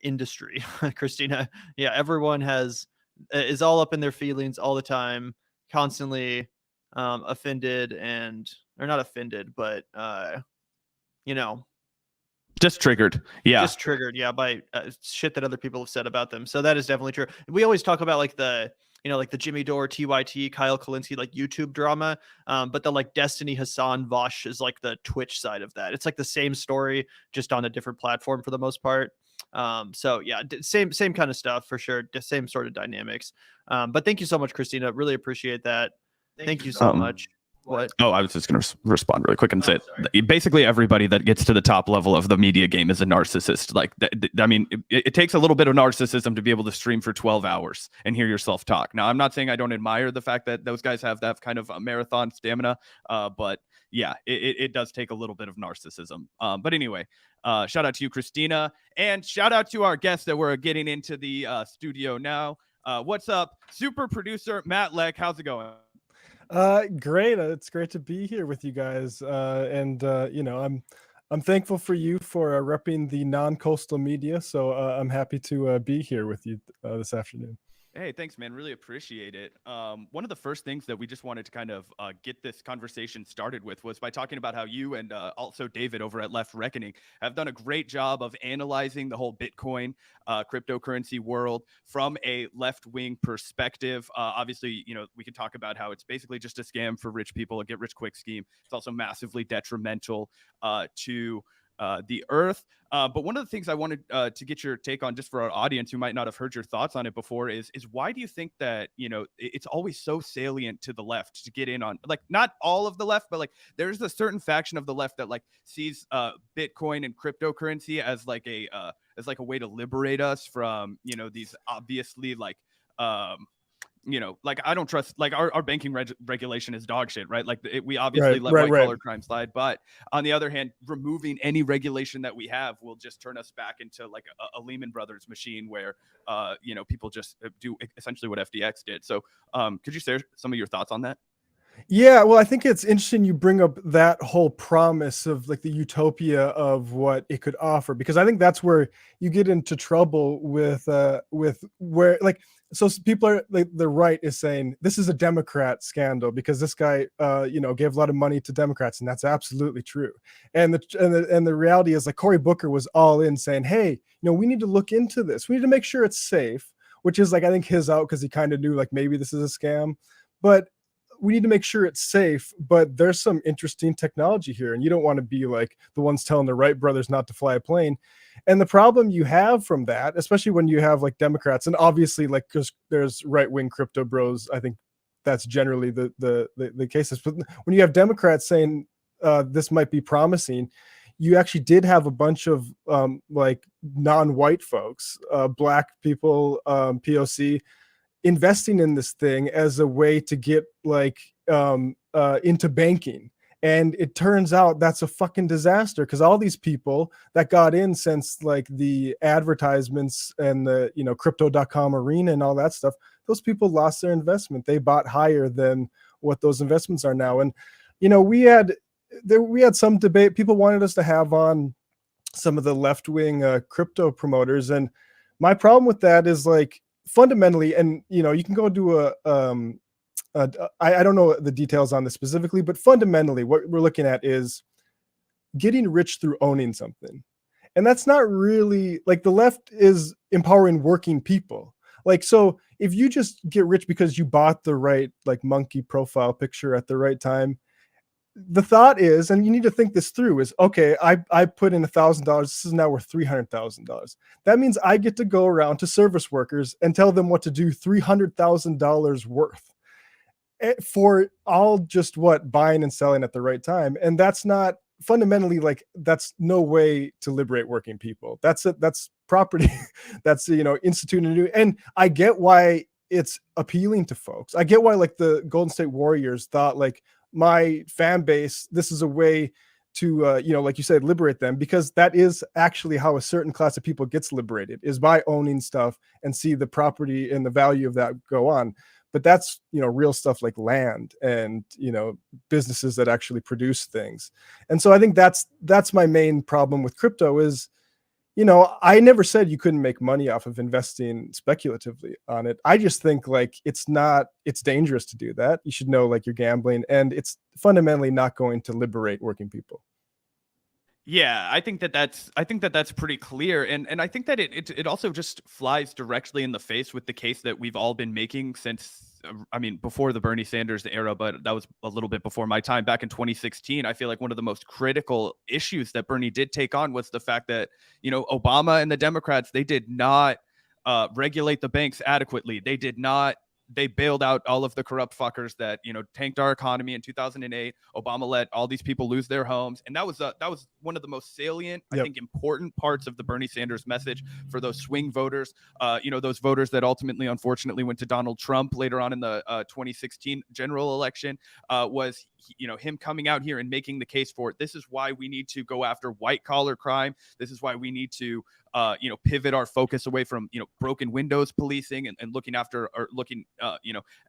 industry, Christina. Yeah, everyone is all up in their feelings all the time, constantly offended or not offended, but just triggered. Yeah, just triggered. Yeah, by shit that other people have said about them. So that is definitely true. We always talk about like the like the Jimmy Dore, TYT, Kyle Kulinski, like YouTube drama. But the like Destiny, Hasan, Vaush is like the Twitch side of that. It's like the same story, just on a different platform for the most part. So yeah, same kind of stuff for sure. Same sort of dynamics. But thank you so much, Christina. Really appreciate that. Thank you so much. What? Oh, I was just going to respond really quick and say basically everybody that gets to the top level of the media game is a narcissist. Like, I mean, it takes a little bit of narcissism to be able to stream for 12 hours and hear yourself talk. Now, I'm not saying I don't admire the fact that those guys have that kind of marathon stamina, but yeah, it does take a little bit of narcissism. But anyway, shout out to you, Christina, and shout out to our guests that we're getting into the studio now. What's up, super producer Matt Lech? How's it going? Great. It's great to be here with you guys. I'm thankful for you for repping the non-coastal media. So I'm happy to be here with you this afternoon. Hey, thanks, man. Really appreciate it. One of the first things that we just wanted to kind of get this conversation started with was by talking about how you and also David over at Left Reckoning have done a great job of analyzing the whole Bitcoin cryptocurrency world from a left-wing perspective. Obviously, we can talk about how it's basically just a scam for rich people, a get-rich-quick scheme. It's also massively detrimental to the earth. But one of the things I wanted to get your take on, just for our audience who might not have heard your thoughts on it before, is why do you think that, it's always so salient to the left to get in on, like, not all of the left, but like there's a certain faction of the left that like sees Bitcoin and cryptocurrency as like a way to liberate us from, these obviously like like I don't trust, like our banking regulation is dog shit, right? Like we obviously let white collar crime slide, but on the other hand, removing any regulation that we have will just turn us back into like a Lehman Brothers machine where, people just do essentially what FDX did. So could you share some of your thoughts on that? Yeah, well, I think it's interesting you bring up that whole promise of like the utopia of what it could offer, because I think that's where you get into trouble with where, like, so people are like, the right is saying this is a Democrat scandal because this guy gave a lot of money to Democrats, and that's absolutely true. And the reality is, like, Cory Booker was all in saying, hey, we need to look into this. We need to make sure it's safe, which is like, I think his out because he kind of knew like maybe this is a scam, but we need to make sure it's safe. But there's some interesting technology here, and you don't want to be like the ones telling the Wright brothers not to fly a plane. And the problem you have from that, especially when you have like Democrats, and obviously like because there's right-wing crypto bros, I think that's generally the cases. But when you have Democrats saying this might be promising, you actually did have a bunch of like non-white folks, black people, POC, investing in this thing as a way to get like into banking. And it turns out that's a fucking disaster, because all these people that got in since like the advertisements and the crypto.com arena and all that stuff, those people lost their investment. They bought higher than what those investments are now. And we had some debate. People wanted us to have on some of the left-wing crypto promoters, and my problem with that is like, fundamentally, and you can go do I don't know the details on this specifically, but fundamentally what we're looking at is getting rich through owning something. And that's not really like, the left is empowering working people. Like, so if you just get rich because you bought the right like monkey profile picture at the right time, the thought is, and you need to think this through, is okay, I put in $1,000. This is now worth $300,000. That means I get to go around to service workers and tell them what to do $300,000 worth for all just what, buying and selling at the right time. And that's not fundamentally, like, that's no way to liberate working people. That's property. That's instituting new. And I get why it's appealing to folks. I get why like the Golden State Warriors thought like, my fan base, this is a way to like you said, liberate them, because that is actually how a certain class of people gets liberated, is by owning stuff and see the property and the value of that go on. But that's real stuff like land and businesses that actually produce things. And so I think that's my main problem with crypto is, I never said you couldn't make money off of investing speculatively on it. I just think like it's dangerous to do that. You should know like you're gambling, and it's fundamentally not going to liberate working people. Yeah, I think that's pretty clear, and I think that it also just flies directly in the face with the case that we've all been making since I mean before the Bernie Sanders era, but that was a little bit before my time. Back in 2016, I feel like one of the most critical issues that Bernie did take on was the fact that Obama and the Democrats, they did not regulate the banks adequately. They bailed out all of the corrupt fuckers that tanked our economy in 2008. Obama let all these people lose their homes, and that was one of the most salient, I think, important parts of the Bernie Sanders message for those swing voters. Those voters that ultimately, unfortunately, went to Donald Trump later on in the 2016 general election. Was him coming out here and making the case for it. This is why we need to go after white collar crime. This is why we need to pivot our focus away from broken windows policing and looking after or looking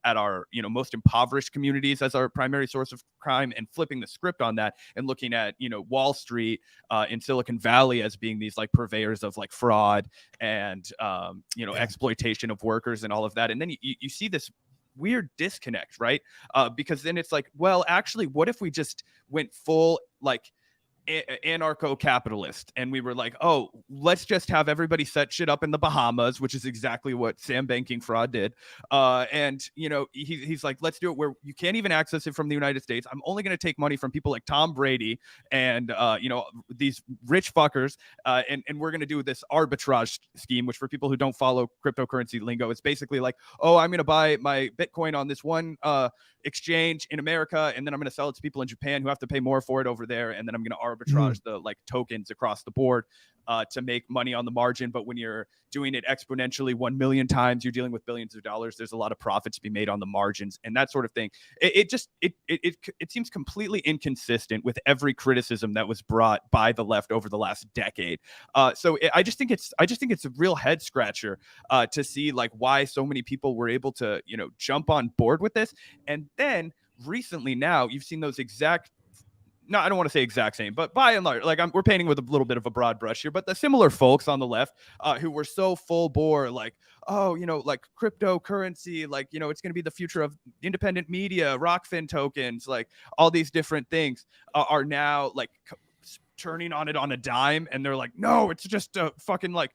at our most impoverished communities as our primary source of crime, and flipping the script on that and looking at Wall Street in Silicon Valley as being these like purveyors of like fraud and exploitation of workers and all of that. And then you see this weird disconnect, right? Because then it's like, well, actually, what if we just went full like anarcho-capitalist and we were like, oh, let's just have everybody set shit up in the Bahamas, which is exactly what Sam Banking Fraud did. And he's like, let's do it where you can't even access it from the United States. I'm only going to take money from people like Tom Brady and these rich fuckers, and we're going to do this arbitrage scheme, which for people who don't follow cryptocurrency lingo, it's basically like, oh, I'm going to buy my Bitcoin on this one exchange in America, and then I'm going to sell it to people in Japan who have to pay more for it over there, and then I'm going to arbitrage the like tokens across the board to make money on the margin. But when you're doing it exponentially 1 million times, you're dealing with billions of dollars. There's a lot of profit to be made on the margins and that sort of thing. It seems completely inconsistent with every criticism that was brought by the left over the last decade. I just think it's a real head scratcher to see like why so many people were able to jump on board with this. And then recently, now you've seen those exact. No, I don't want to say exact same, but by and large, like we're painting with a little bit of a broad brush here, but the similar folks on the left who were so full bore, like, oh, like cryptocurrency, like, it's going to be the future of independent media, Rockfin tokens, like all these different things are now like turning on it on a dime, and they're like, no, it's just a fucking like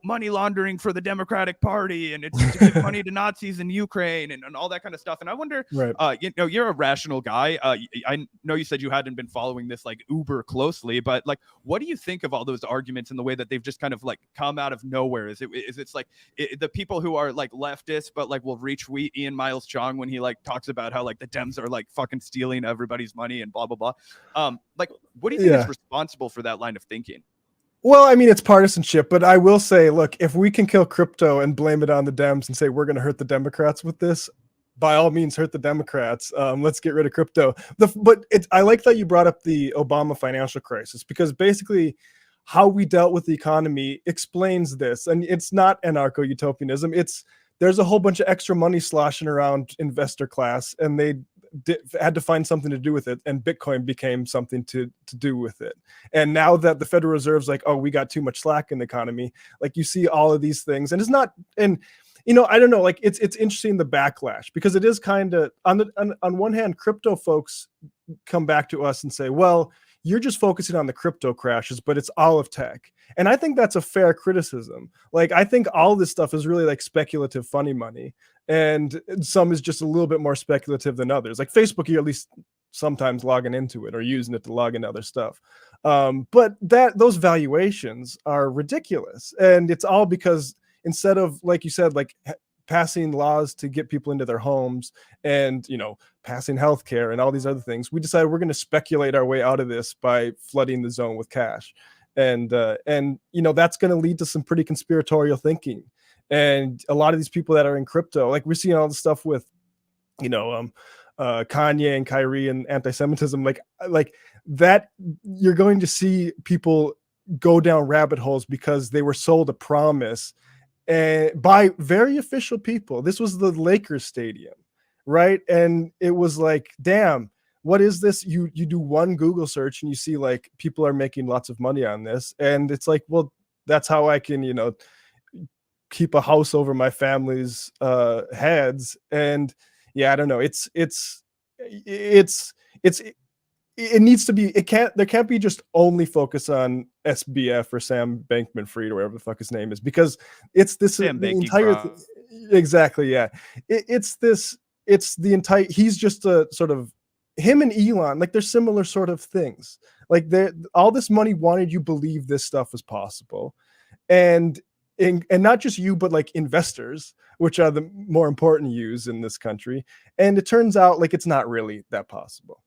money laundering for the Democratic Party, and it's to give money to Nazis in Ukraine and all that kind of stuff. And I wonder, right. You're a rational guy. I know you said you hadn't been following this like uber closely, but like, what do you think of all those arguments and the way that they've just kind of like come out of nowhere? Is it's like the people who are like leftists, but like will retweet Ian Miles Chong when he like talks about how like the Dems are like fucking stealing everybody's money and blah, blah, blah. Like, what do you think is responsible for that line of thinking? Well, I mean, it's partisanship, but I will say, look, if we can kill crypto and blame it on the Dems and say we're going to hurt the Democrats with this, by all means, hurt the Democrats. Let's get rid of crypto. I like that you brought up the Obama financial crisis, because basically how we dealt with the economy explains this. And it's not anarcho-utopianism. There's a whole bunch of extra money sloshing around investor class, and they had to find something to do with it, and Bitcoin became something to do with it. And now that the Federal Reserve's like, oh, we got too much slack in the economy, like you see all of these things, and it's not, and I don't know, like it's interesting, the backlash, because it is kind of on one hand, crypto folks come back to us and say, well, you're just focusing on the crypto crashes, but it's all of tech. And I think that's a fair criticism. Like, I think all this stuff is really like speculative funny money, and some is just a little bit more speculative than others. Like Facebook, you're at least sometimes logging into it or using it to log into other stuff. But those valuations are ridiculous. And it's all because instead of, like you said, like passing laws to get people into their homes and, passing healthcare and all these other things, we decided we're going to speculate our way out of this by flooding the zone with cash. And that's going to lead to some pretty conspiratorial thinking. And a lot of these people that are in crypto, like we're seeing all the stuff with, Kanye and Kyrie and anti-Semitism, like that, you're going to see people go down rabbit holes because they were sold a promise by very official people. This was the Lakers stadium, right? And it was like, damn, what is this? You do one Google search and you see like people are making lots of money on this. And it's like, well, that's how I can, keep a house over my family's heads. And yeah, I don't know. It's it needs to be, there can't be just only focus on SBF or Sam Bankman-Fried or whatever the fuck his name is, because it's this Sam the Bankman entire Fried. exactly, yeah. It's the entire, he's just a sort of, him and Elon, like they're similar sort of things. Like all this money wanted you believe this stuff was possible. And not just you, but like investors, which are the more important yous in this country. And it turns out like it's not really that possible.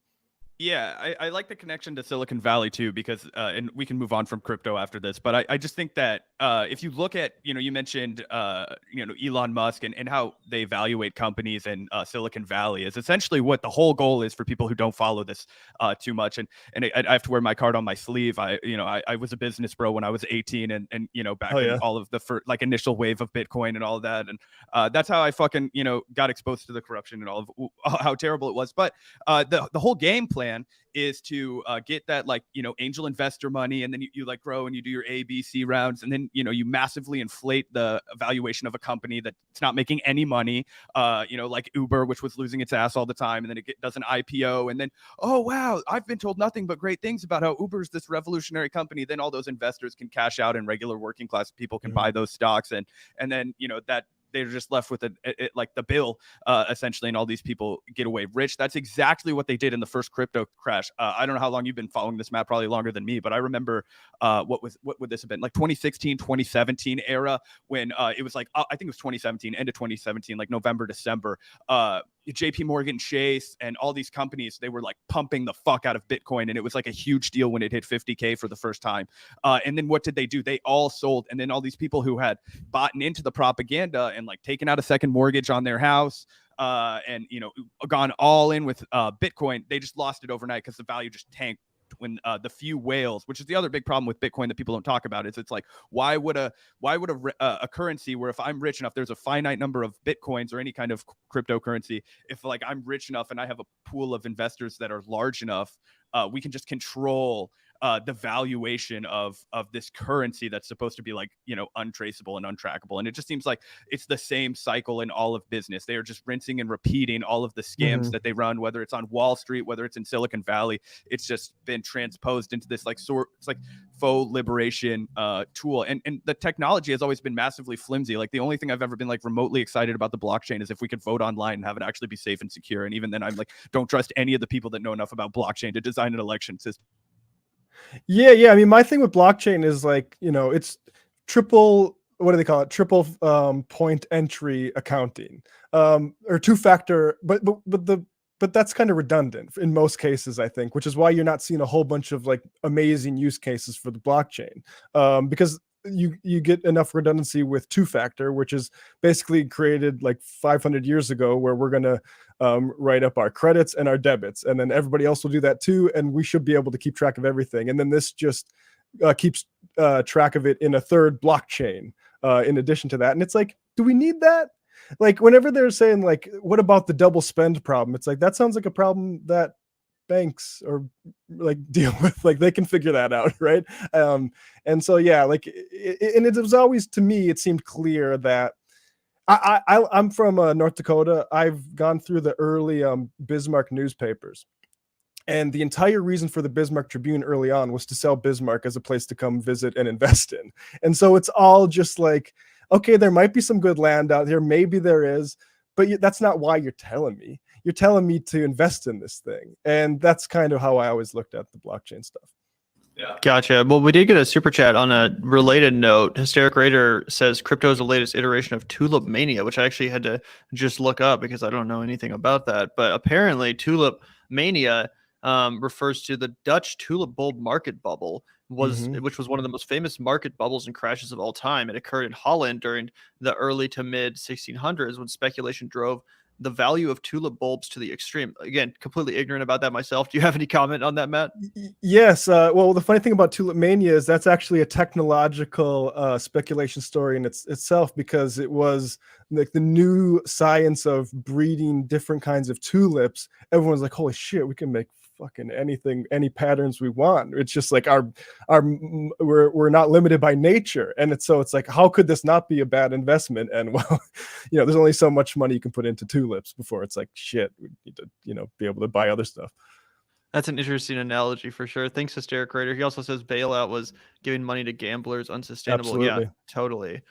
Yeah, I like the connection to Silicon Valley too, because and we can move on from crypto after this, but I just think that if you look at, you mentioned Elon Musk and how they evaluate companies in Silicon Valley is essentially what the whole goal is for people who don't follow this too much. And I have to wear my card on my sleeve. I was a business bro when I was 18 and back in all of the initial wave of Bitcoin and all of that. And that's how I fucking, got exposed to the corruption and all of how terrible it was. But the whole game plan is to get that angel investor money, and then you like grow and you do your ABC rounds, and then you massively inflate the valuation of a company that's not making any money, like Uber, which was losing its ass all the time, and then it does an IPO, and then oh wow, I've been told nothing but great things about how Uber's this revolutionary company. Then all those investors can cash out and regular working class people can buy those stocks, and then that they're just left with like the bill, essentially, and all these people get away rich. That's exactly what they did in the first crypto crash. I don't know how long you've been following this, Matt, probably longer than me, but I remember what would this have been, like 2016, 2017 era, when it was like, I think it was 2017, end of 2017, like November, December, JP Morgan Chase and all these companies, they were like pumping the fuck out of Bitcoin, and it was like a huge deal when it hit 50K for the first time. And then what did they do? They all sold. And then all these people who had bought into the propaganda and like taken out a second mortgage on their house, and gone all in with Bitcoin, they just lost it overnight because the value just tanked when the few whales, which is the other big problem with Bitcoin that people don't talk about, is it's like, why would a currency where if I'm rich enough, there's a finite number of Bitcoins or any kind of cryptocurrency, if like I'm rich enough and I have a pool of investors that are large enough, we can just control the valuation of this currency that's supposed to be like, untraceable and untrackable. And it just seems like it's the same cycle in all of business. They are just rinsing and repeating all of the scams that they run, whether it's on Wall Street, whether it's in Silicon Valley. It's just been transposed into this it's like faux liberation tool. And the technology has always been massively flimsy. Like the only thing I've ever been like remotely excited about the blockchain is if we could vote online and have it actually be safe and secure. And even then I'm like, don't trust any of the people that know enough about blockchain to design an election system. Yeah. I mean, my thing with blockchain is like, it's triple, what do they call it? Triple point entry accounting, or two-factor, but that's kind of redundant in most cases, I think, which is why you're not seeing a whole bunch of like amazing use cases for the blockchain, because you get enough redundancy with two-factor, which is basically created like 500 years ago, where we're going to write up our credits and our debits, and then everybody else will do that too, and we should be able to keep track of everything. And then this just keeps track of it in a third blockchain in addition to that. And it's like, do we need that? Like whenever they're saying like, what about the double spend problem? It's like, that sounds like a problem that banks or like deal with, like they can figure that out, right? And so yeah, like and it was always, to me, it seemed clear that I'm from North Dakota. I've gone through the early Bismarck newspapers, and the entire reason for the Bismarck Tribune early on was to sell Bismarck as a place to come visit and invest in. And so it's all just like, okay, there might be some good land out here, maybe there is, but that's not why you're telling me. You're telling me to invest in this thing. And that's kind of how I always looked at the blockchain stuff. Yeah. Gotcha. Well, we did get a super chat on a related note. Hysteric Raider says crypto is the latest iteration of tulip mania, which I actually had to just look up because I don't know anything about that. But apparently tulip mania refers to the Dutch tulip bulb market bubble, which was one of the most famous market bubbles and crashes of all time. It occurred in Holland during the early to mid 1600s when speculation drove the value of tulip bulbs to the extreme. Again, completely ignorant about that myself. Do you have any comment on that, Matt? Yes. Well, the funny thing about tulip mania is that's actually a technological speculation story in itself, because it was like the new science of breeding different kinds of tulips. Everyone's like, holy shit, we can make fucking anything, any patterns we want. It's just like we're not limited by nature. And it's like, how could this not be a bad investment? And well, there's only so much money you can put into tulips before it's like, shit, we need to, be able to buy other stuff. That's an interesting analogy for sure. Thanks, Hysteric Raider. He also says bailout was giving money to gamblers, unsustainable. Yeah, Absolutely. totally.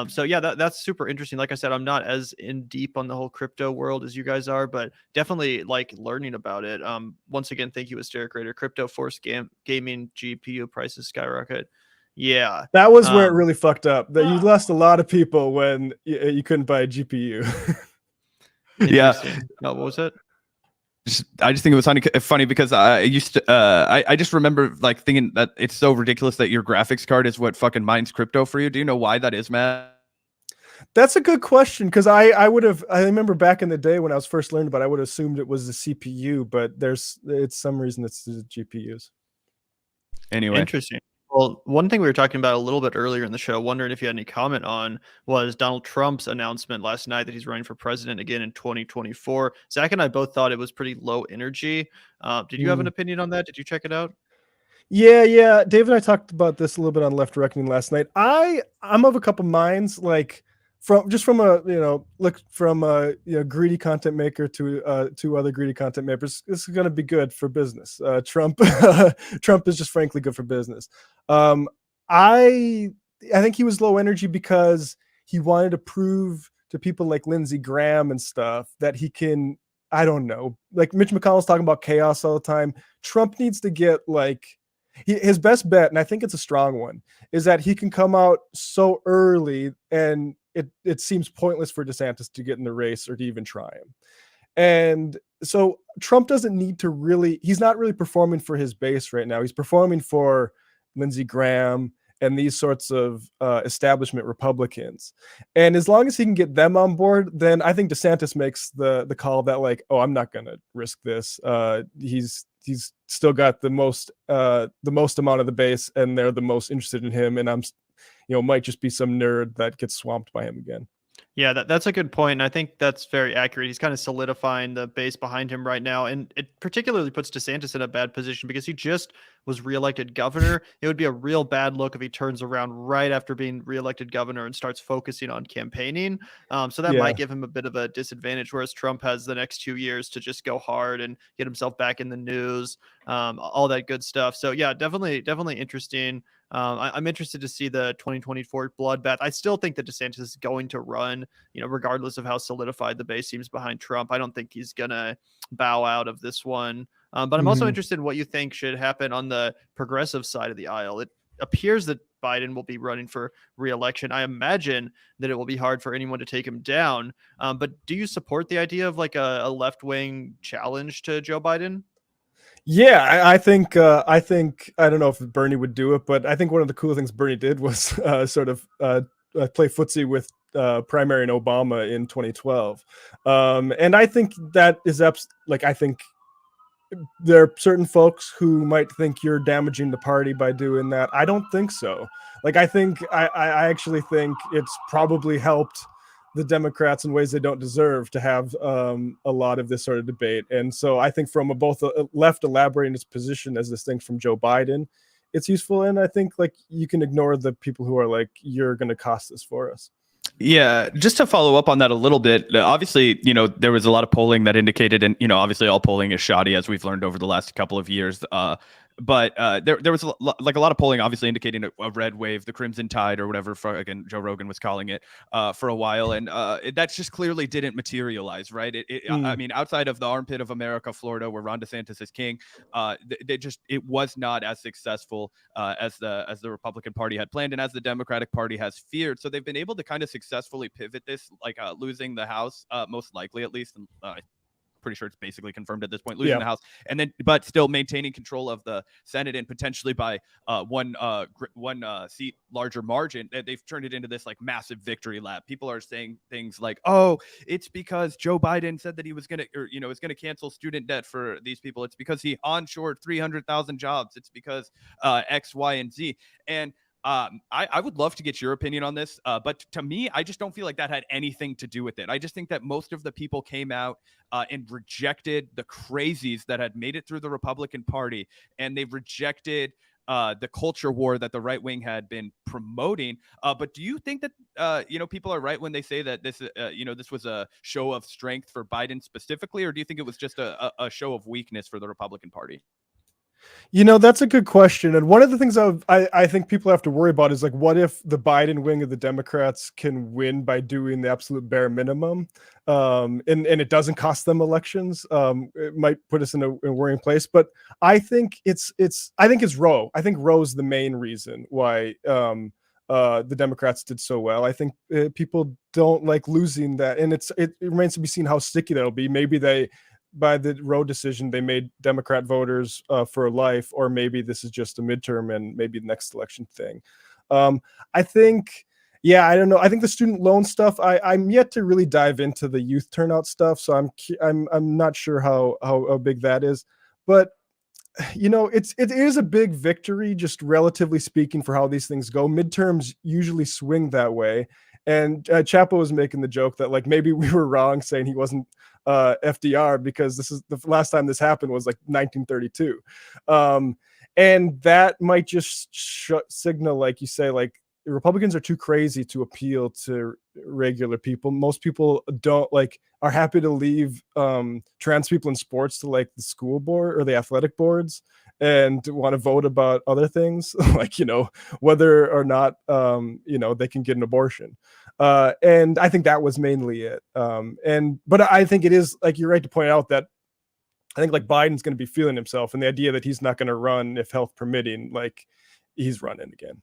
So yeah, that's super interesting. Like I said, I'm not as in deep on the whole crypto world as you guys are, but definitely like learning about it. Once again, thank you, Hysteric Raider. Crypto forced gaming GPU prices skyrocket. Yeah. That was where it Um, really fucked up. That you lost a lot of people when you couldn't buy a GPU. Yeah. Interesting. What was it? I just think it was funny because I used to I just remember like thinking that it's so ridiculous that your graphics card is what fucking mines crypto for you. Do you know why that is, Matt? That's a good question, because I remember back in the day when I was first learning about it, I would have assumed it was the CPU, but it's some reason it's the GPUs. Anyway, Interesting. Well, one thing we were talking about a little bit earlier in the show, wondering if you had any comment on, was Donald Trump's announcement last night that he's running for president again in 2024. Zach and I both thought it was pretty low energy. Did you have an opinion on that? Did you check it out? Yeah. Dave and I talked about this a little bit on Left Reckoning last night. I'm of a couple minds, like from a greedy content maker to two other greedy content makers. This is going to be good for business. Trump Trump is just frankly good for business. I think he was low energy because he wanted to prove to people like Lindsey Graham and stuff that he can. I don't know. Like Mitch McConnell's talking about chaos all the time. Trump needs to get his best bet, and I think it's a strong one, is that he can come out so early and it seems pointless for DeSantis to get in the race or to even try him. And so Trump doesn't need to he's not really performing for his base right now. He's performing for Lindsey Graham and these sorts of establishment Republicans. And as long as he can get them on board, then I think DeSantis makes the call that like, oh, I'm not going to risk this. He's still got the most amount of the base, and they're the most interested in him. And might just be some nerd that gets swamped by him again. Yeah, that's a good point. And I think that's very accurate. He's kind of solidifying the base behind him right now. And it particularly puts DeSantis in a bad position because he just was reelected governor. It would be a real bad look if he turns around right after being reelected governor and starts focusing on campaigning. So that might give him a bit of a disadvantage, whereas Trump has the next 2 years to just go hard and get himself back in the news, all that good stuff. So yeah, definitely interesting. I'm interested to see the 2024 bloodbath. I still think that DeSantis is going to run, regardless of how solidified the base seems behind Trump. I don't think he's going to bow out of this one. But I'm also interested in what you think should happen on the progressive side of the aisle. It appears that Biden will be running for re-election. I imagine that it will be hard for anyone to take him down. But do you support the idea of like a left-wing challenge to Joe Biden? Yeah, I think I don't know if Bernie would do it, but I think one of the cool things Bernie did was sort of play footsie with primary and Obama in 2012, and I think that is I think there are certain folks who might think you're damaging the party by doing that. I don't think so. I actually think it's probably helped the Democrats in ways they don't deserve to have a lot of this sort of debate. And so I think from both a left elaborating its position as distinct from Joe Biden, it's useful. And I think you can ignore the people who are like, you're going to cost this for us. Yeah, just to follow up on that a little bit, obviously, there was a lot of polling that indicated, and, obviously all polling is shoddy, as we've learned over the last couple of years. But there was a lot of polling obviously indicating a red wave, the crimson tide or whatever, again, Joe Rogan was calling it for a while. And that just clearly didn't materialize, right? I mean, outside of the armpit of America, Florida, where Ron DeSantis is king, it was not as successful as the Republican Party had planned and as the Democratic Party has feared. So they've been able to kind of successfully pivot this, losing the House, most likely at least. Pretty sure it's basically confirmed at this point, losing the House, and then but still maintaining control of the Senate and potentially by one seat larger margin. They've turned it into this massive victory lap. People are saying things like, "Oh, it's because Joe Biden said that he was going to, is going to cancel student debt for these people. It's because he onshored 300,000 jobs. It's because X, Y, and Z." And I would love to get your opinion on this, but to me, I just don't feel like that had anything to do with it. I just think that most of the people came out and rejected the crazies that had made it through the Republican Party, and they've rejected the culture war that the right wing had been promoting. But do you think that people are right when they say that this this was a show of strength for Biden specifically, or do you think it was just a show of weakness for the Republican Party? That's a good question. And one of the things I think people have to worry about is like, what if the Biden wing of the Democrats can win by doing the absolute bare minimum, and it doesn't cost them elections? It might put us in a worrying place. But I think it's Roe. I think Roe's the main reason why the Democrats did so well. I think people don't like losing that, and it remains to be seen how sticky that'll be. Maybe by the Roe decision, they made Democrat voters for life, or maybe this is just a midterm and maybe the next election thing. I think, I don't know. I think the student loan stuff, I'm yet to really dive into the youth turnout stuff, so I'm not sure how big that is, but it is a big victory, just relatively speaking, for how these things go. Midterms usually swing that way. And Chapo was making the joke that like maybe we were wrong saying he wasn't FDR, because this is the last time this happened was like 1932, and that might just signal, like you say, like the Republicans are too crazy to appeal to regular people. Most people are happy to leave trans people in sports to like the school board or the athletic boards, and want to vote about other things like whether or not they can get an abortion. And I think that was mainly it. But I think it is, like, you're right to point out that I think like Biden's going to be feeling himself, and the idea that he's not going to run if health permitting, like he's running again.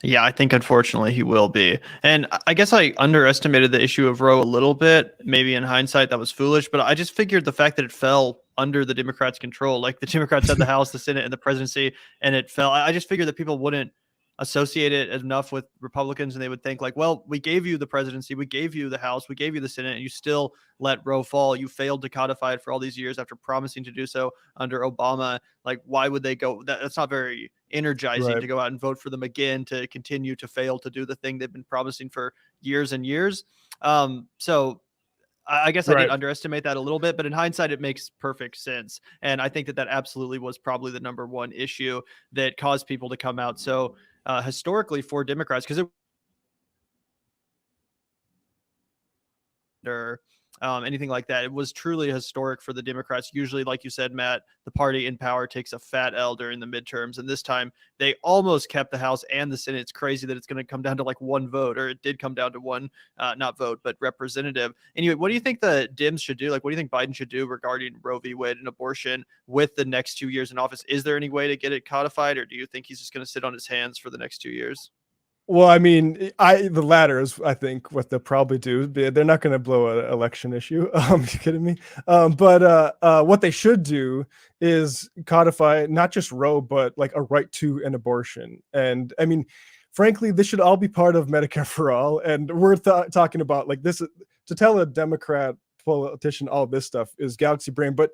Yeah, I think unfortunately he will be. And I guess I underestimated the issue of Roe a little bit. Maybe in hindsight that was foolish, but I just figured the fact that it fell under the Democrats' control, like the Democrats had the House, the Senate, and the presidency, and it fell. I just figured that people wouldn't associate it enough with Republicans, and they would think like, well, we gave you the presidency, we gave you the House, we gave you the Senate, and you still let Roe fall. You failed to codify it for all these years after promising to do so under Obama. Like, why would they go? That's not very energizing to go out and vote for them again, to continue to fail to do the thing they've been promising for years and years. So I guess I did underestimate that a little bit, but in hindsight, it makes perfect sense. And I think that absolutely was probably the number one issue that caused people to come out so historically for Democrats, because anything like that, it was truly historic for the Democrats. Usually, like you said, Matt, the party in power takes a fat L during the midterms, and this time they almost kept the House and the Senate. It's crazy that it's going to come down to like one vote, or it did come down to one, not vote, but representative. Anyway, what do you think the Dems should do? Like, what do you think Biden should do regarding Roe v. Wade and abortion with the next 2 years in office? Is there any way to get it codified, or do you think he's just going to sit on his hands for the next 2 years? Well, I mean, the latter is, I think, what they'll probably do. They're not going to blow an election issue. You kidding me? But what they should do is codify not just Roe, but like a right to an abortion. And I mean, frankly, this should all be part of Medicare for all. And we're talking about like this to tell a Democrat politician all this stuff is galaxy brain, but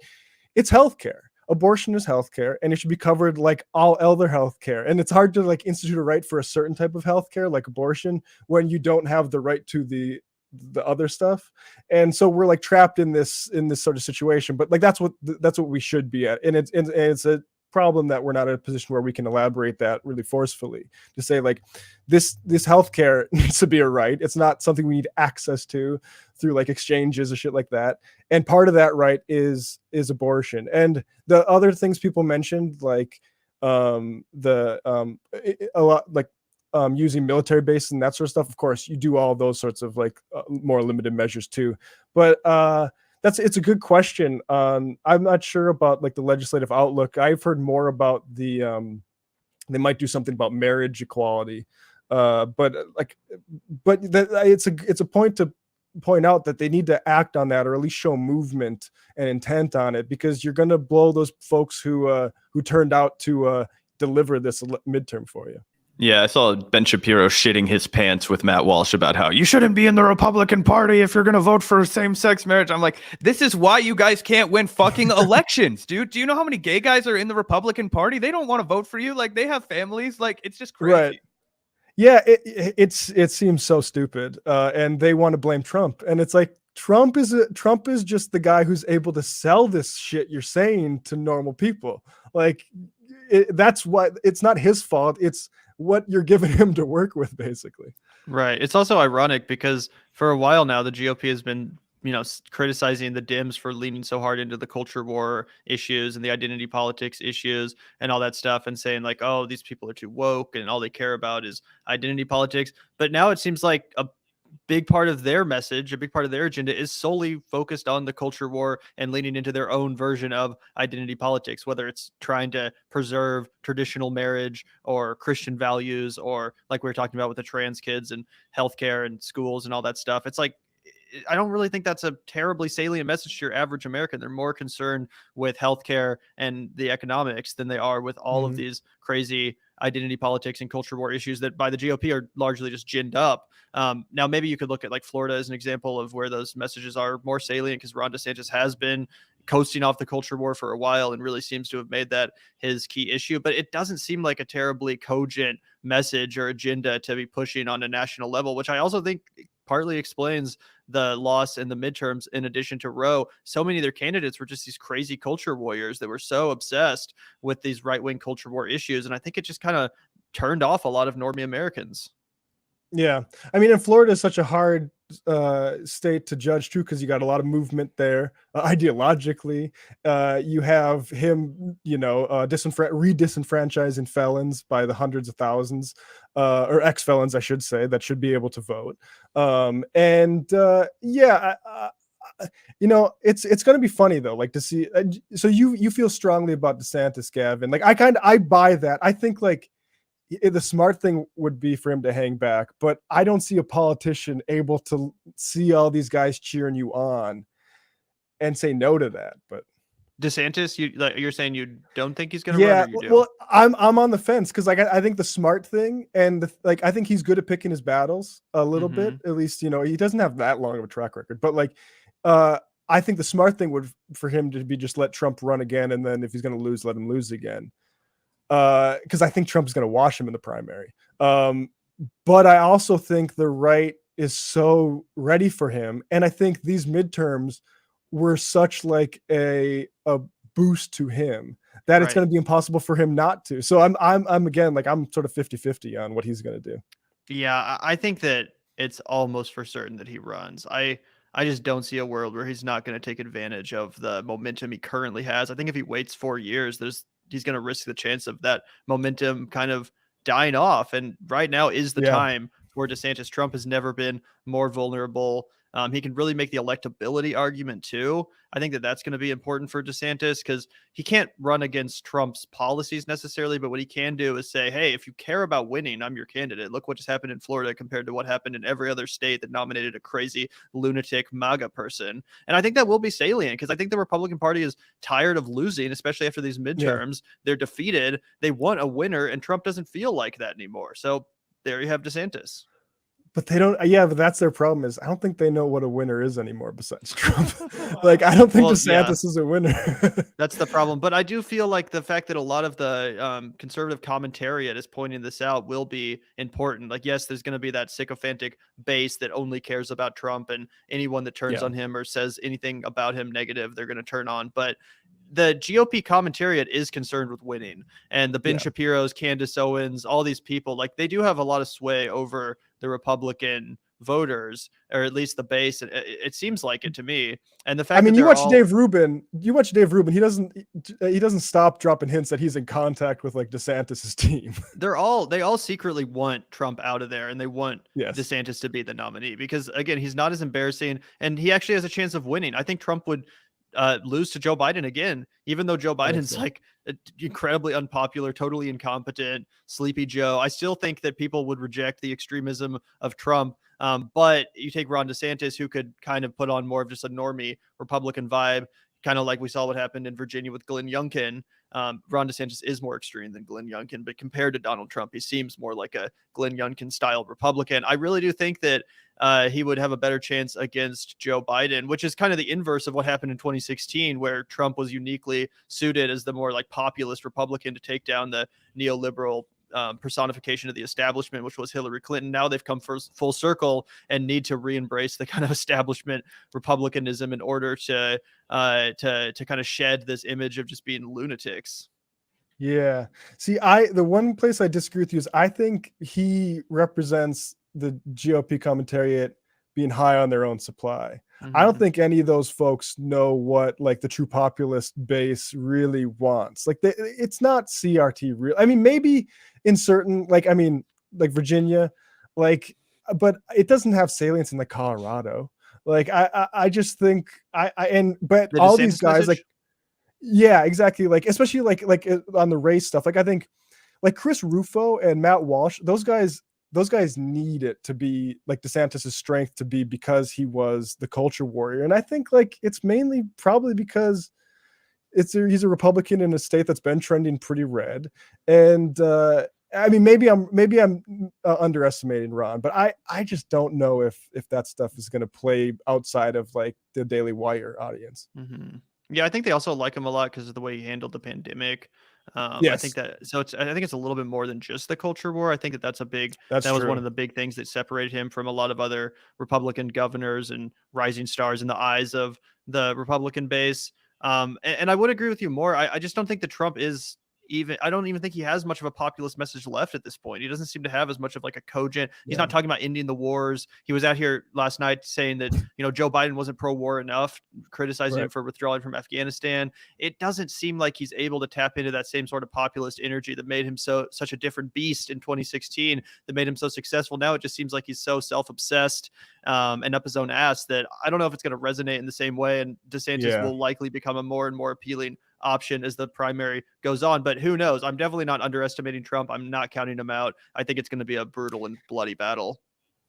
it's healthcare. Abortion is healthcare, and it should be covered like all other healthcare. And it's hard to like institute a right for a certain type of healthcare, like abortion, when you don't have the right to the other stuff. And so we're like trapped in this sort of situation. But like that's what we should be at. And it's a problem that we're not in a position where we can elaborate that really forcefully to say like this healthcare needs to be a right. It's not something we need access to through like exchanges or shit like that. And part of that right is abortion. And the other things people mentioned, like a lot like using military bases and that sort of stuff. Of course, you do all those sorts of like more limited measures too. But it's a good question. I'm not sure about like the legislative outlook. I've heard more about they might do something about marriage equality, but it's a point to point out that they need to act on that, or at least show movement and intent on it, because you're going to blow those folks who turned out to deliver this midterm for you. Yeah, I saw Ben Shapiro shitting his pants with Matt Walsh about how you shouldn't be in the Republican Party if you're going to vote for same-sex marriage. I'm like, this is why you guys can't win fucking elections, dude. Do you know how many gay guys are in the Republican Party? They don't want to vote for you. Like, they have families. Like, it's just crazy. Right. Yeah, it seems so stupid. And they want to blame Trump. And it's like, Trump is just the guy who's able to sell this shit you're saying to normal people. Like, that's what, it's not his fault. It's what you're giving him to work with, basically. Right. It's also ironic because for a while now, the GOP has been, criticizing the Dems for leaning so hard into the culture war issues and the identity politics issues and all that stuff, and saying like, oh, these people are too woke and all they care about is identity politics. But now it seems like a big part of their message, a big part of their agenda is solely focused on the culture war and leaning into their own version of identity politics, whether it's trying to preserve traditional marriage or Christian values, or like we were talking about with the trans kids and healthcare and schools and all that stuff. It's like, I don't really think that's a terribly salient message to your average American. They're more concerned with healthcare and the economics than they are with all of these crazy identity politics and culture war issues that by the GOP are largely just ginned up. Now, maybe you could look at like Florida as an example of where those messages are more salient, because Ron DeSantis has been coasting off the culture war for a while and really seems to have made that his key issue. But it doesn't seem like a terribly cogent message or agenda to be pushing on a national level, which I also think partly explains the loss in the midterms. In addition to Roe, so many of their candidates were just these crazy culture warriors that were so obsessed with these right-wing culture war issues. And I think it just kind of turned off a lot of normie Americans. Yeah. I mean, and Florida is such a hard state to judge too, because you got a lot of movement there ideologically. You have him, re-disenfranchising felons by the hundreds of thousands, or ex-felons, I should say, that should be able to vote. It's going to be funny though, like to see. So you feel strongly about DeSantis, Gavin. Like I buy that. I think like the smart thing would be for him to hang back, but I don't see a politician able to see all these guys cheering you on and say no to that. But DeSantis, you're saying you don't think he's going to run? Or you do? Well, I'm on the fence because like I think the smart thing and I think he's good at picking his battles a little bit. At least he doesn't have that long of a track record, but like I think the smart thing would for him to be just let Trump run again, and then if he's going to lose, let him lose again. Because I think Trump's going to wash him in the primary. But I also think the right is so ready for him. And I think these midterms were such like a boost to him that it's going to be impossible for him not to. So I'm again, like I'm sort of 50-50 on what he's going to do. Yeah, I think that it's almost for certain that he runs. I just don't see a world where he's not going to take advantage of the momentum he currently has. I think if he waits 4 years, he's going to risk the chance of that momentum kind of dying off. And right now is the time for DeSantis. Trump has never been more vulnerable. He can really make the electability argument too. I think that that's going to be important for DeSantis because he can't run against Trump's policies necessarily, but what he can do is say, hey, if you care about winning, I'm your candidate. Look what just happened in Florida compared to what happened in every other state that nominated a crazy lunatic MAGA person. And I think that will be salient because I think the Republican Party is tired of losing, especially after these midterms. They're defeated. They want a winner, and Trump doesn't feel like that anymore. So there you have DeSantis. But they don't. Yeah, but that's their problem. Is I don't think they know what a winner is anymore besides Trump. Like I don't think DeSantis is a winner. That's the problem. But I do feel like the fact that a lot of the conservative commentariat is pointing this out will be important. Like, yes, there's going to be that sycophantic base that only cares about Trump, and anyone that turns on him or says anything about him negative, they're going to turn on. But the GOP commentariat is concerned with winning, and the Ben Shapiro's, Candace Owens, all these people, like they do have a lot of sway over the Republican voters, or at least the base. It seems like it to me. And the fact, I mean, you watch Dave Rubin. He doesn't stop dropping hints that he's in contact with like DeSantis's team. They all secretly want Trump out of there, and they want DeSantis to be the nominee because again, he's not as embarrassing, and he actually has a chance of winning. I think Trump would lose to Joe Biden again, even though Joe Biden's like incredibly unpopular, totally incompetent, sleepy Joe. I still think that people would reject the extremism of Trump. But you take Ron DeSantis, who could kind of put on more of just a normie Republican vibe, kind of like we saw what happened in Virginia with Glenn Youngkin. Ron DeSantis is more extreme than Glenn Youngkin, but compared to Donald Trump, he seems more like a Glenn Youngkin style Republican. I really do think that he would have a better chance against Joe Biden, which is kind of the inverse of what happened in 2016, where Trump was uniquely suited as the more like populist Republican to take down the neoliberal personification of the establishment, which was Hillary Clinton. Now they've come full circle and need to re-embrace the kind of establishment republicanism in order to kind of shed this image of just being lunatics. Yeah. See, the one place I disagree with you is I think he represents the GOP commentariat being high on their own supply. I don't Mhm. think any of those folks know what like the true populist base really wants. Like it's not CRT real. I mean, maybe in certain like Virginia, like, but it doesn't have salience in like Colorado. Like I just think but The all these DeSantis guys like message? yeah, exactly. Like, especially on the race stuff. Like, I think like Chris Rufo and Matt Walsh, those guys need it to be like DeSantis's strength to be because he was the culture warrior. And I think like it's mainly probably because he's a Republican in a state that's been trending pretty red. And I mean, maybe I'm underestimating Ron, but I just don't know if that stuff is going to play outside of like the Daily Wire audience. Hmm. Yeah, I think they also like him a lot because of the way he handled the pandemic. I think Yes, I think it's a little bit more than just the culture war. I think that's that was one true. of the big things that separated him from a lot of other Republican governors and rising stars in the eyes of the Republican base. And I would agree with you more. I just don't think that Trump is even. I don't even think he has much of a populist message left at this point. He doesn't seem to have as much of like a cogent. He's Yeah. not talking about ending the wars. He was out here last night saying that Joe Biden wasn't pro-war enough, criticizing him Right. for withdrawing from Afghanistan. It doesn't seem like he's able to tap into that same sort of populist energy that made him such a different beast in 2016, that made him so successful. Now it just seems like he's so self-obsessed and up his own ass that I don't know if it's going to resonate in the same way. And DeSantis Yeah. will likely become a more and more appealing option as the primary goes on. But who knows? I'm definitely not underestimating Trump. I'm not counting him out. I think it's going to be a brutal and bloody battle.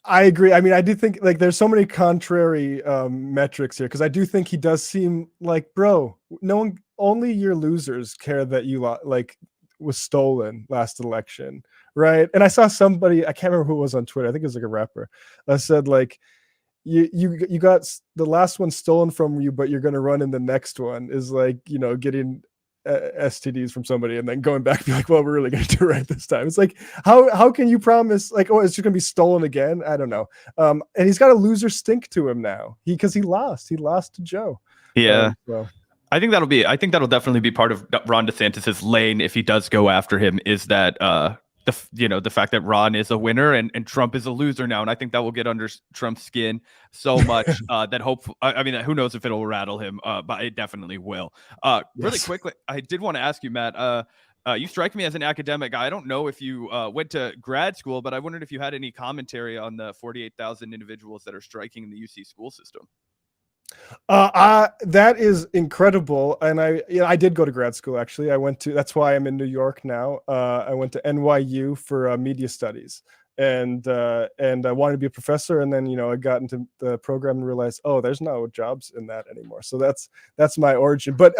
I agree. I mean, I do think like there's so many contrary metrics here because I do think he does seem like, bro, no one, only your losers care that you like was stolen last election, right? And I saw somebody, I can't remember who it was on Twitter. I think it was like a rapper that said like, you got the last one stolen from you, but you're going to run in the next one is like getting STDs from somebody and then going back and be like, well, we're really going to do it right this time. It's like how can you promise like, oh, it's just going to be stolen again? I don't know. And he's got a loser stink to him now because he lost to Joe. Yeah. So. I think that'll definitely be part of Ron DeSantis's lane if he does go after him, is that the fact that Ron is a winner and Trump is a loser now, and I think that will get under Trump's skin so much that I mean, who knows if it'll rattle him, but it definitely will. Really Yes. quickly, I did want to ask you, Matt. You strike me as an academic. I don't know if you went to grad school, but I wondered if you had any commentary on the 48,000 individuals that are striking in the UC school system. That is incredible, and I did go to grad school actually. That's why I'm in New York now. I went to NYU for media studies, and I wanted to be a professor, and then I got into the program and realized, oh, there's no jobs in that anymore. So that's my origin. But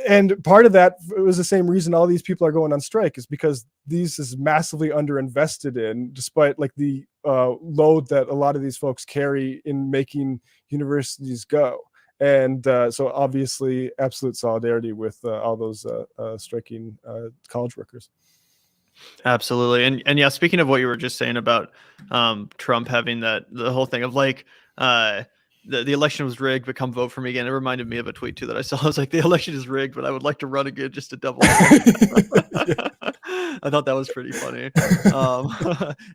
and part of that was the same reason all these people are going on strike, is because these is massively underinvested in, despite like the load that a lot of these folks carry in making universities go. And so obviously absolute solidarity with all those striking college workers. Absolutely. And yeah, speaking of what you were just saying about Trump having the whole thing of like the election was rigged, but come vote for me again. It reminded me of a tweet too that I saw. I was like, the election is rigged, but I would like to run again just to double. I thought that was pretty funny.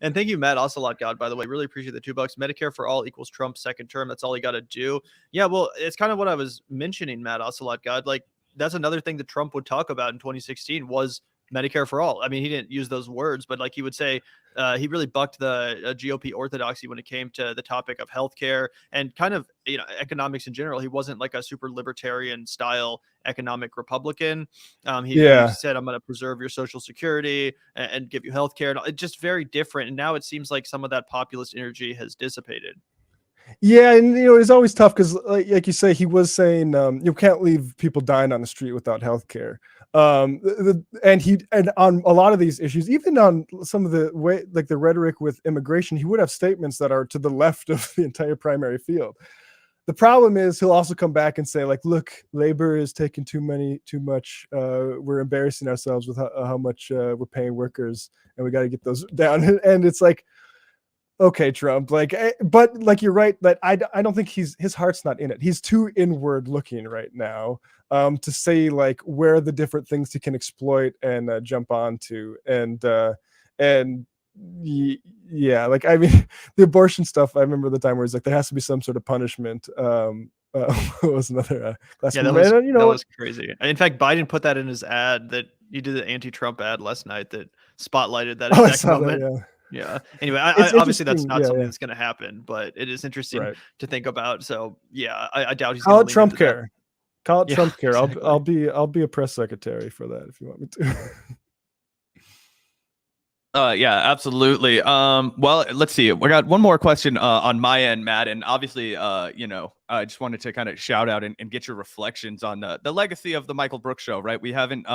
And thank you, Matt Ocelot God, by the way. Really appreciate the $2. Medicare for all equals Trump's second term. That's all he got to do. Yeah, well, it's kind of what I was mentioning, Matt Ocelot God. Like, that's another thing that Trump would talk about in 2016 was Medicare for all. I mean, he didn't use those words, but like he would say, he really bucked the GOP orthodoxy when it came to the topic of healthcare and kind of economics in general. He wasn't like a super libertarian style economic Republican. He said, "I'm going to preserve your Social Security and give you healthcare." It's just very different. And now it seems like some of that populist energy has dissipated. Yeah, and it's always tough because, like you say, he was saying you can't leave people dying on the street without health care. And on a lot of these issues, even on some of the way, like the rhetoric with immigration, he would have statements that are to the left of the entire primary field. The problem is he'll also come back and say, like, look, labor is taking too much. We're embarrassing ourselves with how much we're paying workers, and we got to get those down. And it's like, okay, Trump, like, but like you're right that I don't think his heart's not in it. He's too inward looking right now to say like where the different things he can exploit and jump onto and yeah, like I mean the abortion stuff. I remember the time where he's like there has to be some sort of punishment. What was another class? Yeah, that was crazy. In fact, Biden put that in his ad that he did the anti-Trump ad last night that spotlighted that Oh, I exact saw that, moment. yeah. Yeah. Anyway, It's obviously that's interesting, not yeah, something yeah. that's going to happen, but it is interesting Right. to think about. So yeah, I doubt he's Call going it to lean Trump into that. care. Call it Yeah, Trump care. exactly. I'll be a press secretary for that if you want me to. Yeah, absolutely. Well, let's see. We got one more question on my end, Matt, and obviously, I just wanted to kind of shout out and get your reflections on the legacy of the Michael Brooks show. Right? We haven't,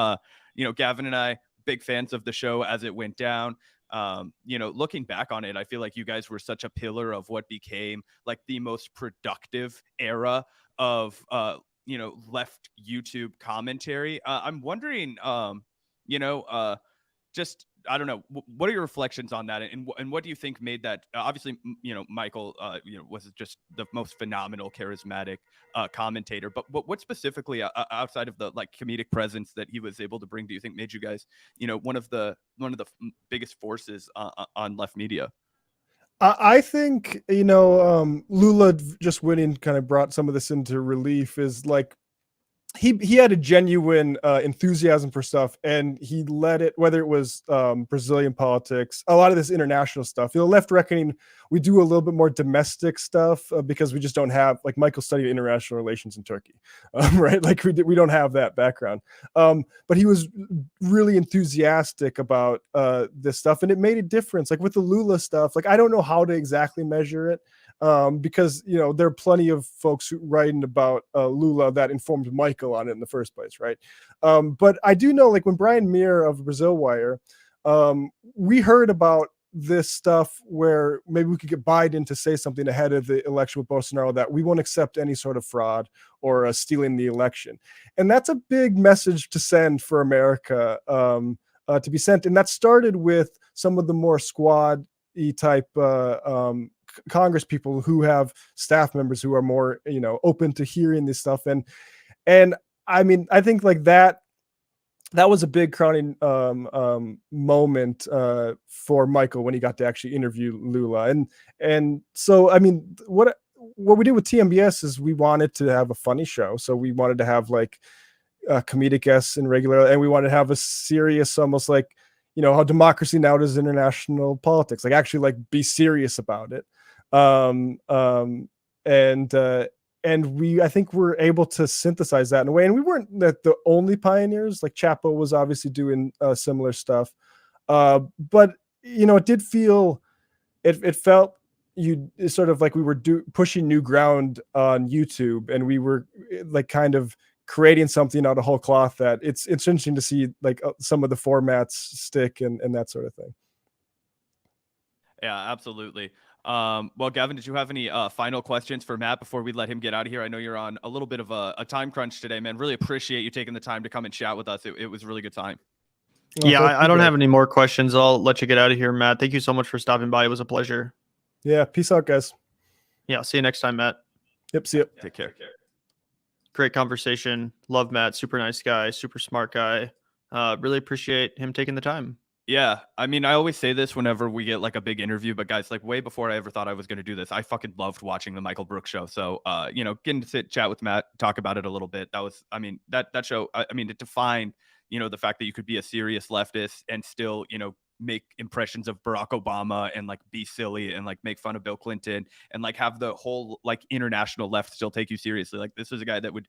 Gavin and I, big fans of the show as it went down. Looking back on it, I feel like you guys were such a pillar of what became like the most productive era of left YouTube commentary. I'm wondering, just I don't know. What are your reflections on that, and what do you think made that? Obviously, Michael, was just the most phenomenal, charismatic commentator. But what specifically outside of the like comedic presence that he was able to bring, do you think made you guys, one of the biggest forces on left media? I think Lula just winning kind of brought some of this into relief. Is like he had a genuine enthusiasm for stuff, and he let it, whether it was Brazilian politics, a lot of this international stuff. Left reckoning, we do a little bit more domestic stuff because we just don't have, like, Michael studied international relations in Turkey, right? Like we don't have that background. But he was really enthusiastic about this stuff, and it made a difference. Like with the Lula stuff, like I don't know how to exactly measure it. Because there are plenty of folks who writing about Lula that informed Michael on it in the first place, right? But I do know, like when Brian Muir of Brazil Wire, we heard about this stuff where maybe we could get Biden to say something ahead of the election with Bolsonaro that we won't accept any sort of fraud or stealing the election, and that's a big message to send for America to be sent, and that started with some of the more squad-y type Congress people who have staff members who are more open to hearing this stuff, and I mean I think like that was a big crowning moment for Michael when he got to actually interview Lula, and so I mean what we did with TMBS is we wanted to have a funny show, so we wanted to have like comedic guests and regular, and we wanted to have a serious, almost like how Democracy Now! Does international politics, like actually like be serious about it. And we, I think we're able to synthesize that in a way. And we weren't the only pioneers. Like Chapo was obviously doing similar stuff. But it did feel, it felt it's sort of like we were pushing new ground on YouTube, and we were like kind of creating something out of whole cloth that it's interesting to see like some of the formats stick and that sort of thing. Yeah, absolutely. Well, Gavin, did you have any final questions for Matt before we let him get out of here? I know you're on a little bit of a time crunch today, man. Really appreciate you taking the time to come and chat with us. It was a really good time. Well, Yeah, thank I you, don't guys. have any more questions. I'll let you get out of here, Matt. Thank you so much for stopping by. It was a pleasure. Yeah, peace out, guys. Yeah, see you next time, Matt. Yep, see you. Take care. Great conversation. Love Matt. Super nice guy. Super smart guy. Really appreciate him taking the time. Yeah, I mean, I always say this whenever we get like a big interview, but guys, like way before I ever thought I was going to do this, I fucking loved watching the Michael Brooks show. So, getting to chat with Matt, talk about it a little bit. That was, I mean, that show, I mean, it defined, the fact that you could be a serious leftist and still, make impressions of Barack Obama and like be silly and like make fun of Bill Clinton and like have the whole like international left still take you seriously. Like this is a guy that would,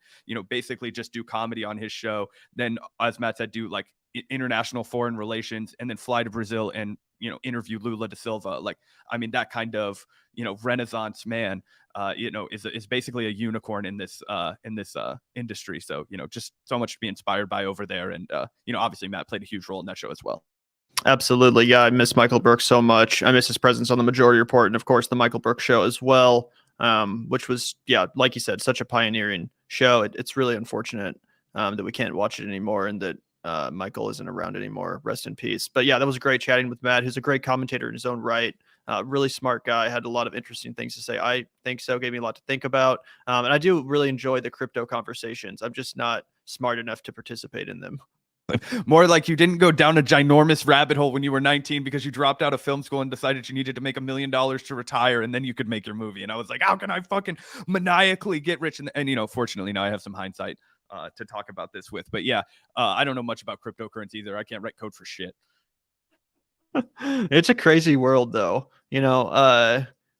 basically just do comedy on his show. Then, as Matt said, do like international foreign relations and then fly to Brazil and interview Lula da Silva. Like, I mean, that kind of Renaissance man is basically a unicorn in this industry. So just so much to be inspired by over there. And obviously Matt played a huge role in that show as well. Absolutely. Yeah, I miss Michael Brooks so much. I miss his presence on the Majority Report and of course the Michael Brooks show as well, which was, yeah, like you said, such a pioneering show. It's really unfortunate that we can't watch it anymore and that Michael isn't around anymore. Rest in peace. But yeah, that was great chatting with Matt, who's a great commentator in his own right. Really smart guy, had a lot of interesting things to say. I think so, gave me a lot to think about. And I do really enjoy the crypto conversations. I'm just not smart enough to participate in them. More like you didn't go down a ginormous rabbit hole when you were 19 because you dropped out of film school and decided you needed to make $1 million to retire and then you could make your movie. And I was like, how can I fucking maniacally get rich? And fortunately now I have some hindsight to talk about this with. But yeah, I don't know much about cryptocurrency either. I can't write code for shit. It's a crazy world, though.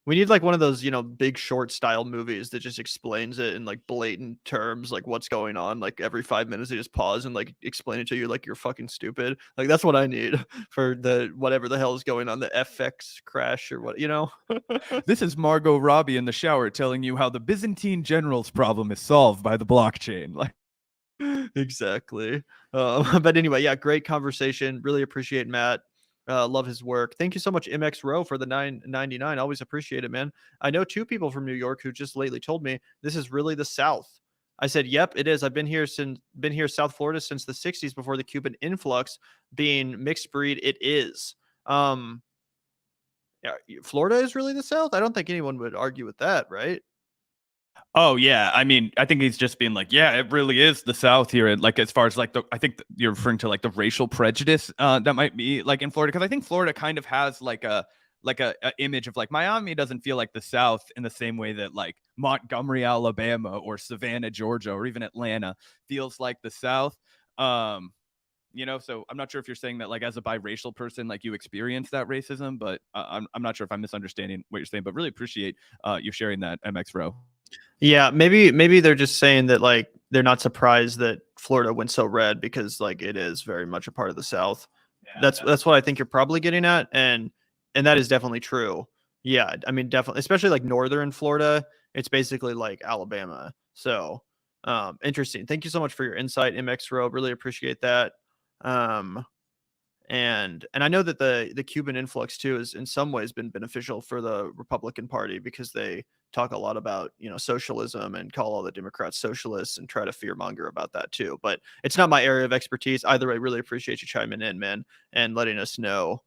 We need like one of those, Big Short style movies that just explains it in like blatant terms, like what's going on. Like every 5 minutes, they just pause and like explain it to you, like you're fucking stupid. Like that's what I need for the whatever the hell is going on, the FX crash or what, This is Margot Robbie in the shower telling you how the Byzantine general's problem is solved by the blockchain. Like. Exactly. But anyway, yeah, great conversation. Really appreciate Matt. Love his work. Thank you so much, MX Row, for the $9.99. Always appreciate it, man. I know 2 people from New York who just lately told me this is really the South. I said, "Yep, it is. I've been here South Florida since the '60s, before the Cuban influx. Being mixed breed, it is. Yeah, Florida is really the South. I don't think anyone would argue with that, right? Oh yeah, I mean, I think he's just being like, yeah, it really is the South here. And like, as far as like I think you're referring to like the racial prejudice that might be like in Florida, because I think Florida kind of has like a image of like Miami doesn't feel like the South in the same way that like Montgomery, Alabama, or Savannah, Georgia, or even Atlanta feels like the South. So I'm not sure if you're saying that like as a biracial person, like you experience that racism, but I'm not sure if I'm misunderstanding what you're saying. But really appreciate you sharing that, MX Row. Yeah, maybe they're just saying that like they're not surprised that Florida went so red because like it is very much a part of the South. Yeah, that's what I think you're probably getting at, and that is definitely true. Yeah, I mean definitely, especially like northern Florida, it's basically like Alabama. So interesting. Thank you so much for your insight, MX Row. Really appreciate that. And I know that the Cuban influx too has in some ways been beneficial for the Republican Party because they talk a lot about socialism and call all the Democrats socialists and try to fearmonger about that too. But it's not my area of expertise. Either way, really appreciate you chiming in, man, and letting us know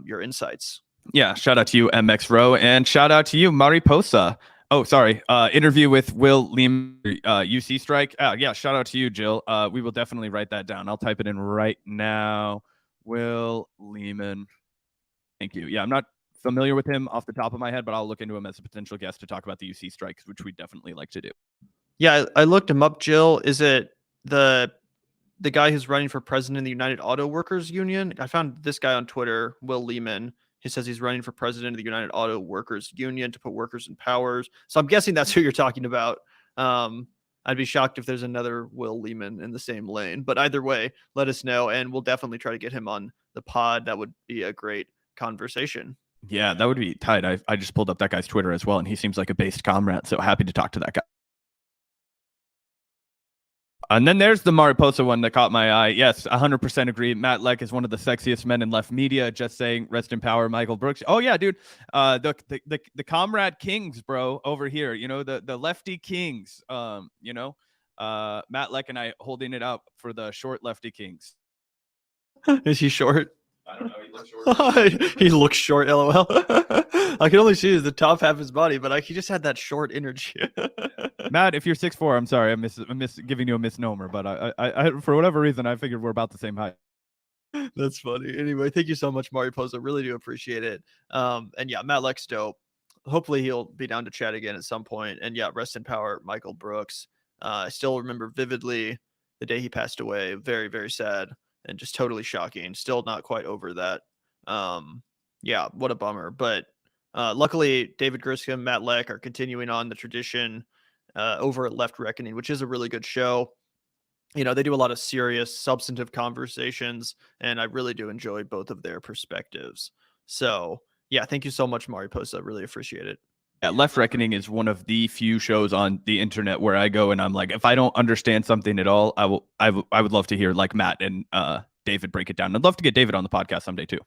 your insights. Yeah, shout out to you, MX Row, and shout out to you, Mariposa. Oh, sorry. Interview with Will Lehman, UC strike. Yeah, shout out to you, Jill. We will definitely write that down. I'll type it in right now. Will Lehman. Thank you. Yeah, I'm not familiar with him off the top of my head, but I'll look into him as a potential guest to talk about the UC strikes, which we definitely like to do. Yeah, I looked him up, Jill. Is it the guy who's running for president of the United Auto Workers Union? I found this guy on Twitter, Will Lehman. He says he's running for president of the United Auto Workers Union to put workers in powers. So I'm guessing that's who you're talking about. I'd be shocked if there's another Will Lehman in the same lane. But either way, let us know, and we'll definitely try to get him on the pod. That would be a great conversation. Yeah, that would be tight. I just pulled up that guy's Twitter as well, and he seems like a based comrade, so happy to talk to that guy. And then there's the Mariposa one that caught my eye. Yes, 100% agree. Matt Lech is one of the sexiest men in left media. Just saying, rest in power, Michael Brooks. Oh yeah, dude. The comrade kings, bro, over here. The lefty kings. Matt Lech and I holding it up for the short lefty kings. Is he short? I don't know. He looks short. He looks short. LOL. I can only see the top half of his body, but he just had that short energy. Matt, if you're 6'4", I'm sorry, I miss giving you a misnomer, but I for whatever reason I figured we're about the same height. That's funny. Anyway, thank you so much, Mariposa. Really do appreciate it. And yeah, Matt Lech's dope. Hopefully he'll be down to chat again at some point. And yeah, rest in power, Michael Brooks. I still remember vividly the day he passed away. Very, very sad and just totally shocking. Still not quite over that. Yeah, what a bummer. But luckily, David Griscom, Matt Lech are continuing on the tradition over at Left Reckoning, which is a really good show. They do a lot of serious, substantive conversations, and I really do enjoy both of their perspectives. So, yeah, thank you so much, Mariposa. Really appreciate it. Yeah, Left Reckoning is one of the few shows on the internet where I go and I'm like, if I don't understand something at all, I would love to hear like Matt and David break it down. I'd love to get David on the podcast someday too.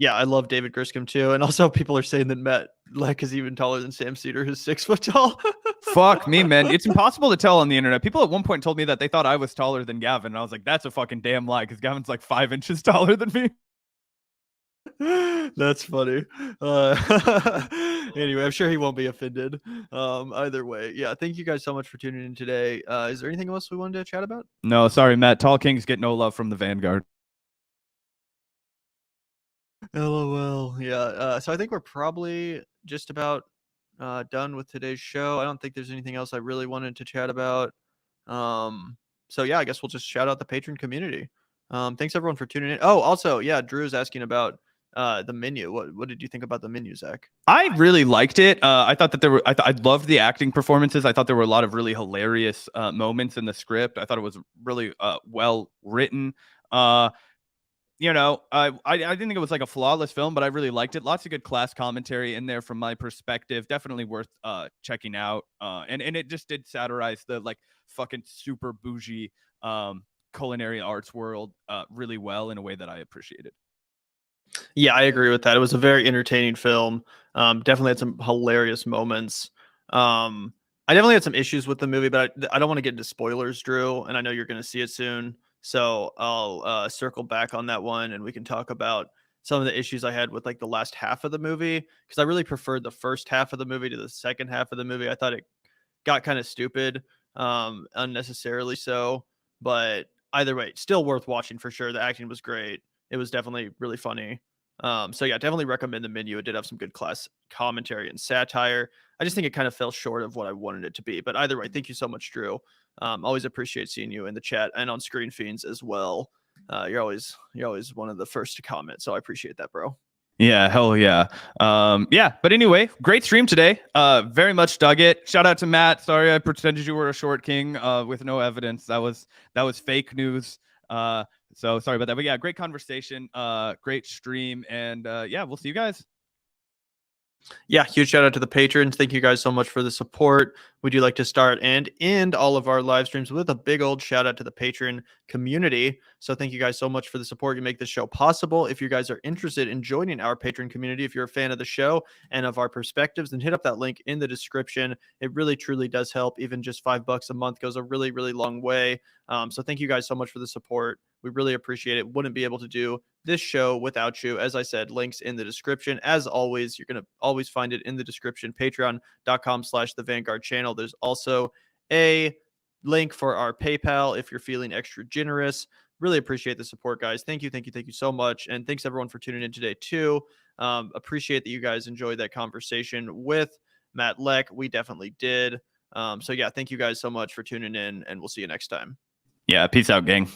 Yeah, I love David Griscom too. And also people are saying that Matt Lech is even taller than Sam Cedar, who's 6 foot tall. Fuck me, man. It's impossible to tell on the internet. People at one point told me that they thought I was taller than Gavin. And I was like, that's a fucking damn lie because Gavin's like 5 inches taller than me. That's funny. Anyway, I'm sure he won't be offended. Either way, yeah. Thank you guys so much for tuning in today. Is there anything else we wanted to chat about? No, sorry, Matt. Tall Kings get no love from the Vanguard. LOL. Yeah. So I think we're probably just about done with today's show. I don't think there's anything else I really wanted to chat about. So yeah, I guess we'll just shout out the patron community. Thanks everyone for tuning in. Oh, also, yeah, Drew's asking about the menu. What did you think about the menu, Zach? I really liked it. I thought that there were. I loved the acting performances. I thought there were a lot of really hilarious moments in the script. I thought it was really well written. You know, I didn't think it was like a flawless film, but I really liked it. Lots of good class commentary in there from my perspective. Definitely worth checking out. And it just did satirize the like fucking super bougie culinary arts world really well in a way that I appreciated. Yeah, I agree with that. It was a very entertaining film. Definitely had some hilarious moments. I definitely had some issues with the movie, but I don't want to get into spoilers, Drew, and I know you're going to see it soon. So I'll circle back on that one and we can talk about some of the issues I had with like the last half of the movie, because I really preferred the first half of the movie to the second half of the movie. I thought it got kind of stupid, unnecessarily so, but either way, still worth watching for sure. The acting was great. It was definitely really funny. So yeah, definitely recommend the menu. It did have some good class commentary and satire. I just think it kind of fell short of what I wanted it to be. But either way, thank you so much, Drew. Always appreciate seeing you in the chat and on Screen Fiends as well. You're always one of the first to comment, so I appreciate that, bro. Yeah, hell yeah. Yeah, but anyway, great stream today. Very much dug it. Shout out to Matt. Sorry I pretended you were a short king with no evidence. That was fake news. So sorry about that. But yeah, great conversation, great stream, and yeah, we'll see you guys. Yeah, huge shout out to the patrons. Thank you guys so much for the support. We do like to start and end all of our live streams with a big old shout out to the patron community. So thank you guys so much for the support. You make this show possible. If you guys are interested in joining our patron community, if you're a fan of the show and of our perspectives, then hit up that link in the description. It really, truly does help. Even just $5 a month goes a really, really long way. So thank you guys so much for the support. We really appreciate it. Wouldn't be able to do this show without you. As I said, links in the description. As always, you're going to always find it in the description. Patreon.com/the Vanguard channel. There's also a link for our PayPal if you're feeling extra generous. Really appreciate the support, guys. Thank you so much. And thanks everyone for tuning in today too. Appreciate that you guys enjoyed that conversation with Matt Lech. We definitely did. So yeah, thank you guys so much for tuning in, and we'll see you next time. Yeah, peace out, gang.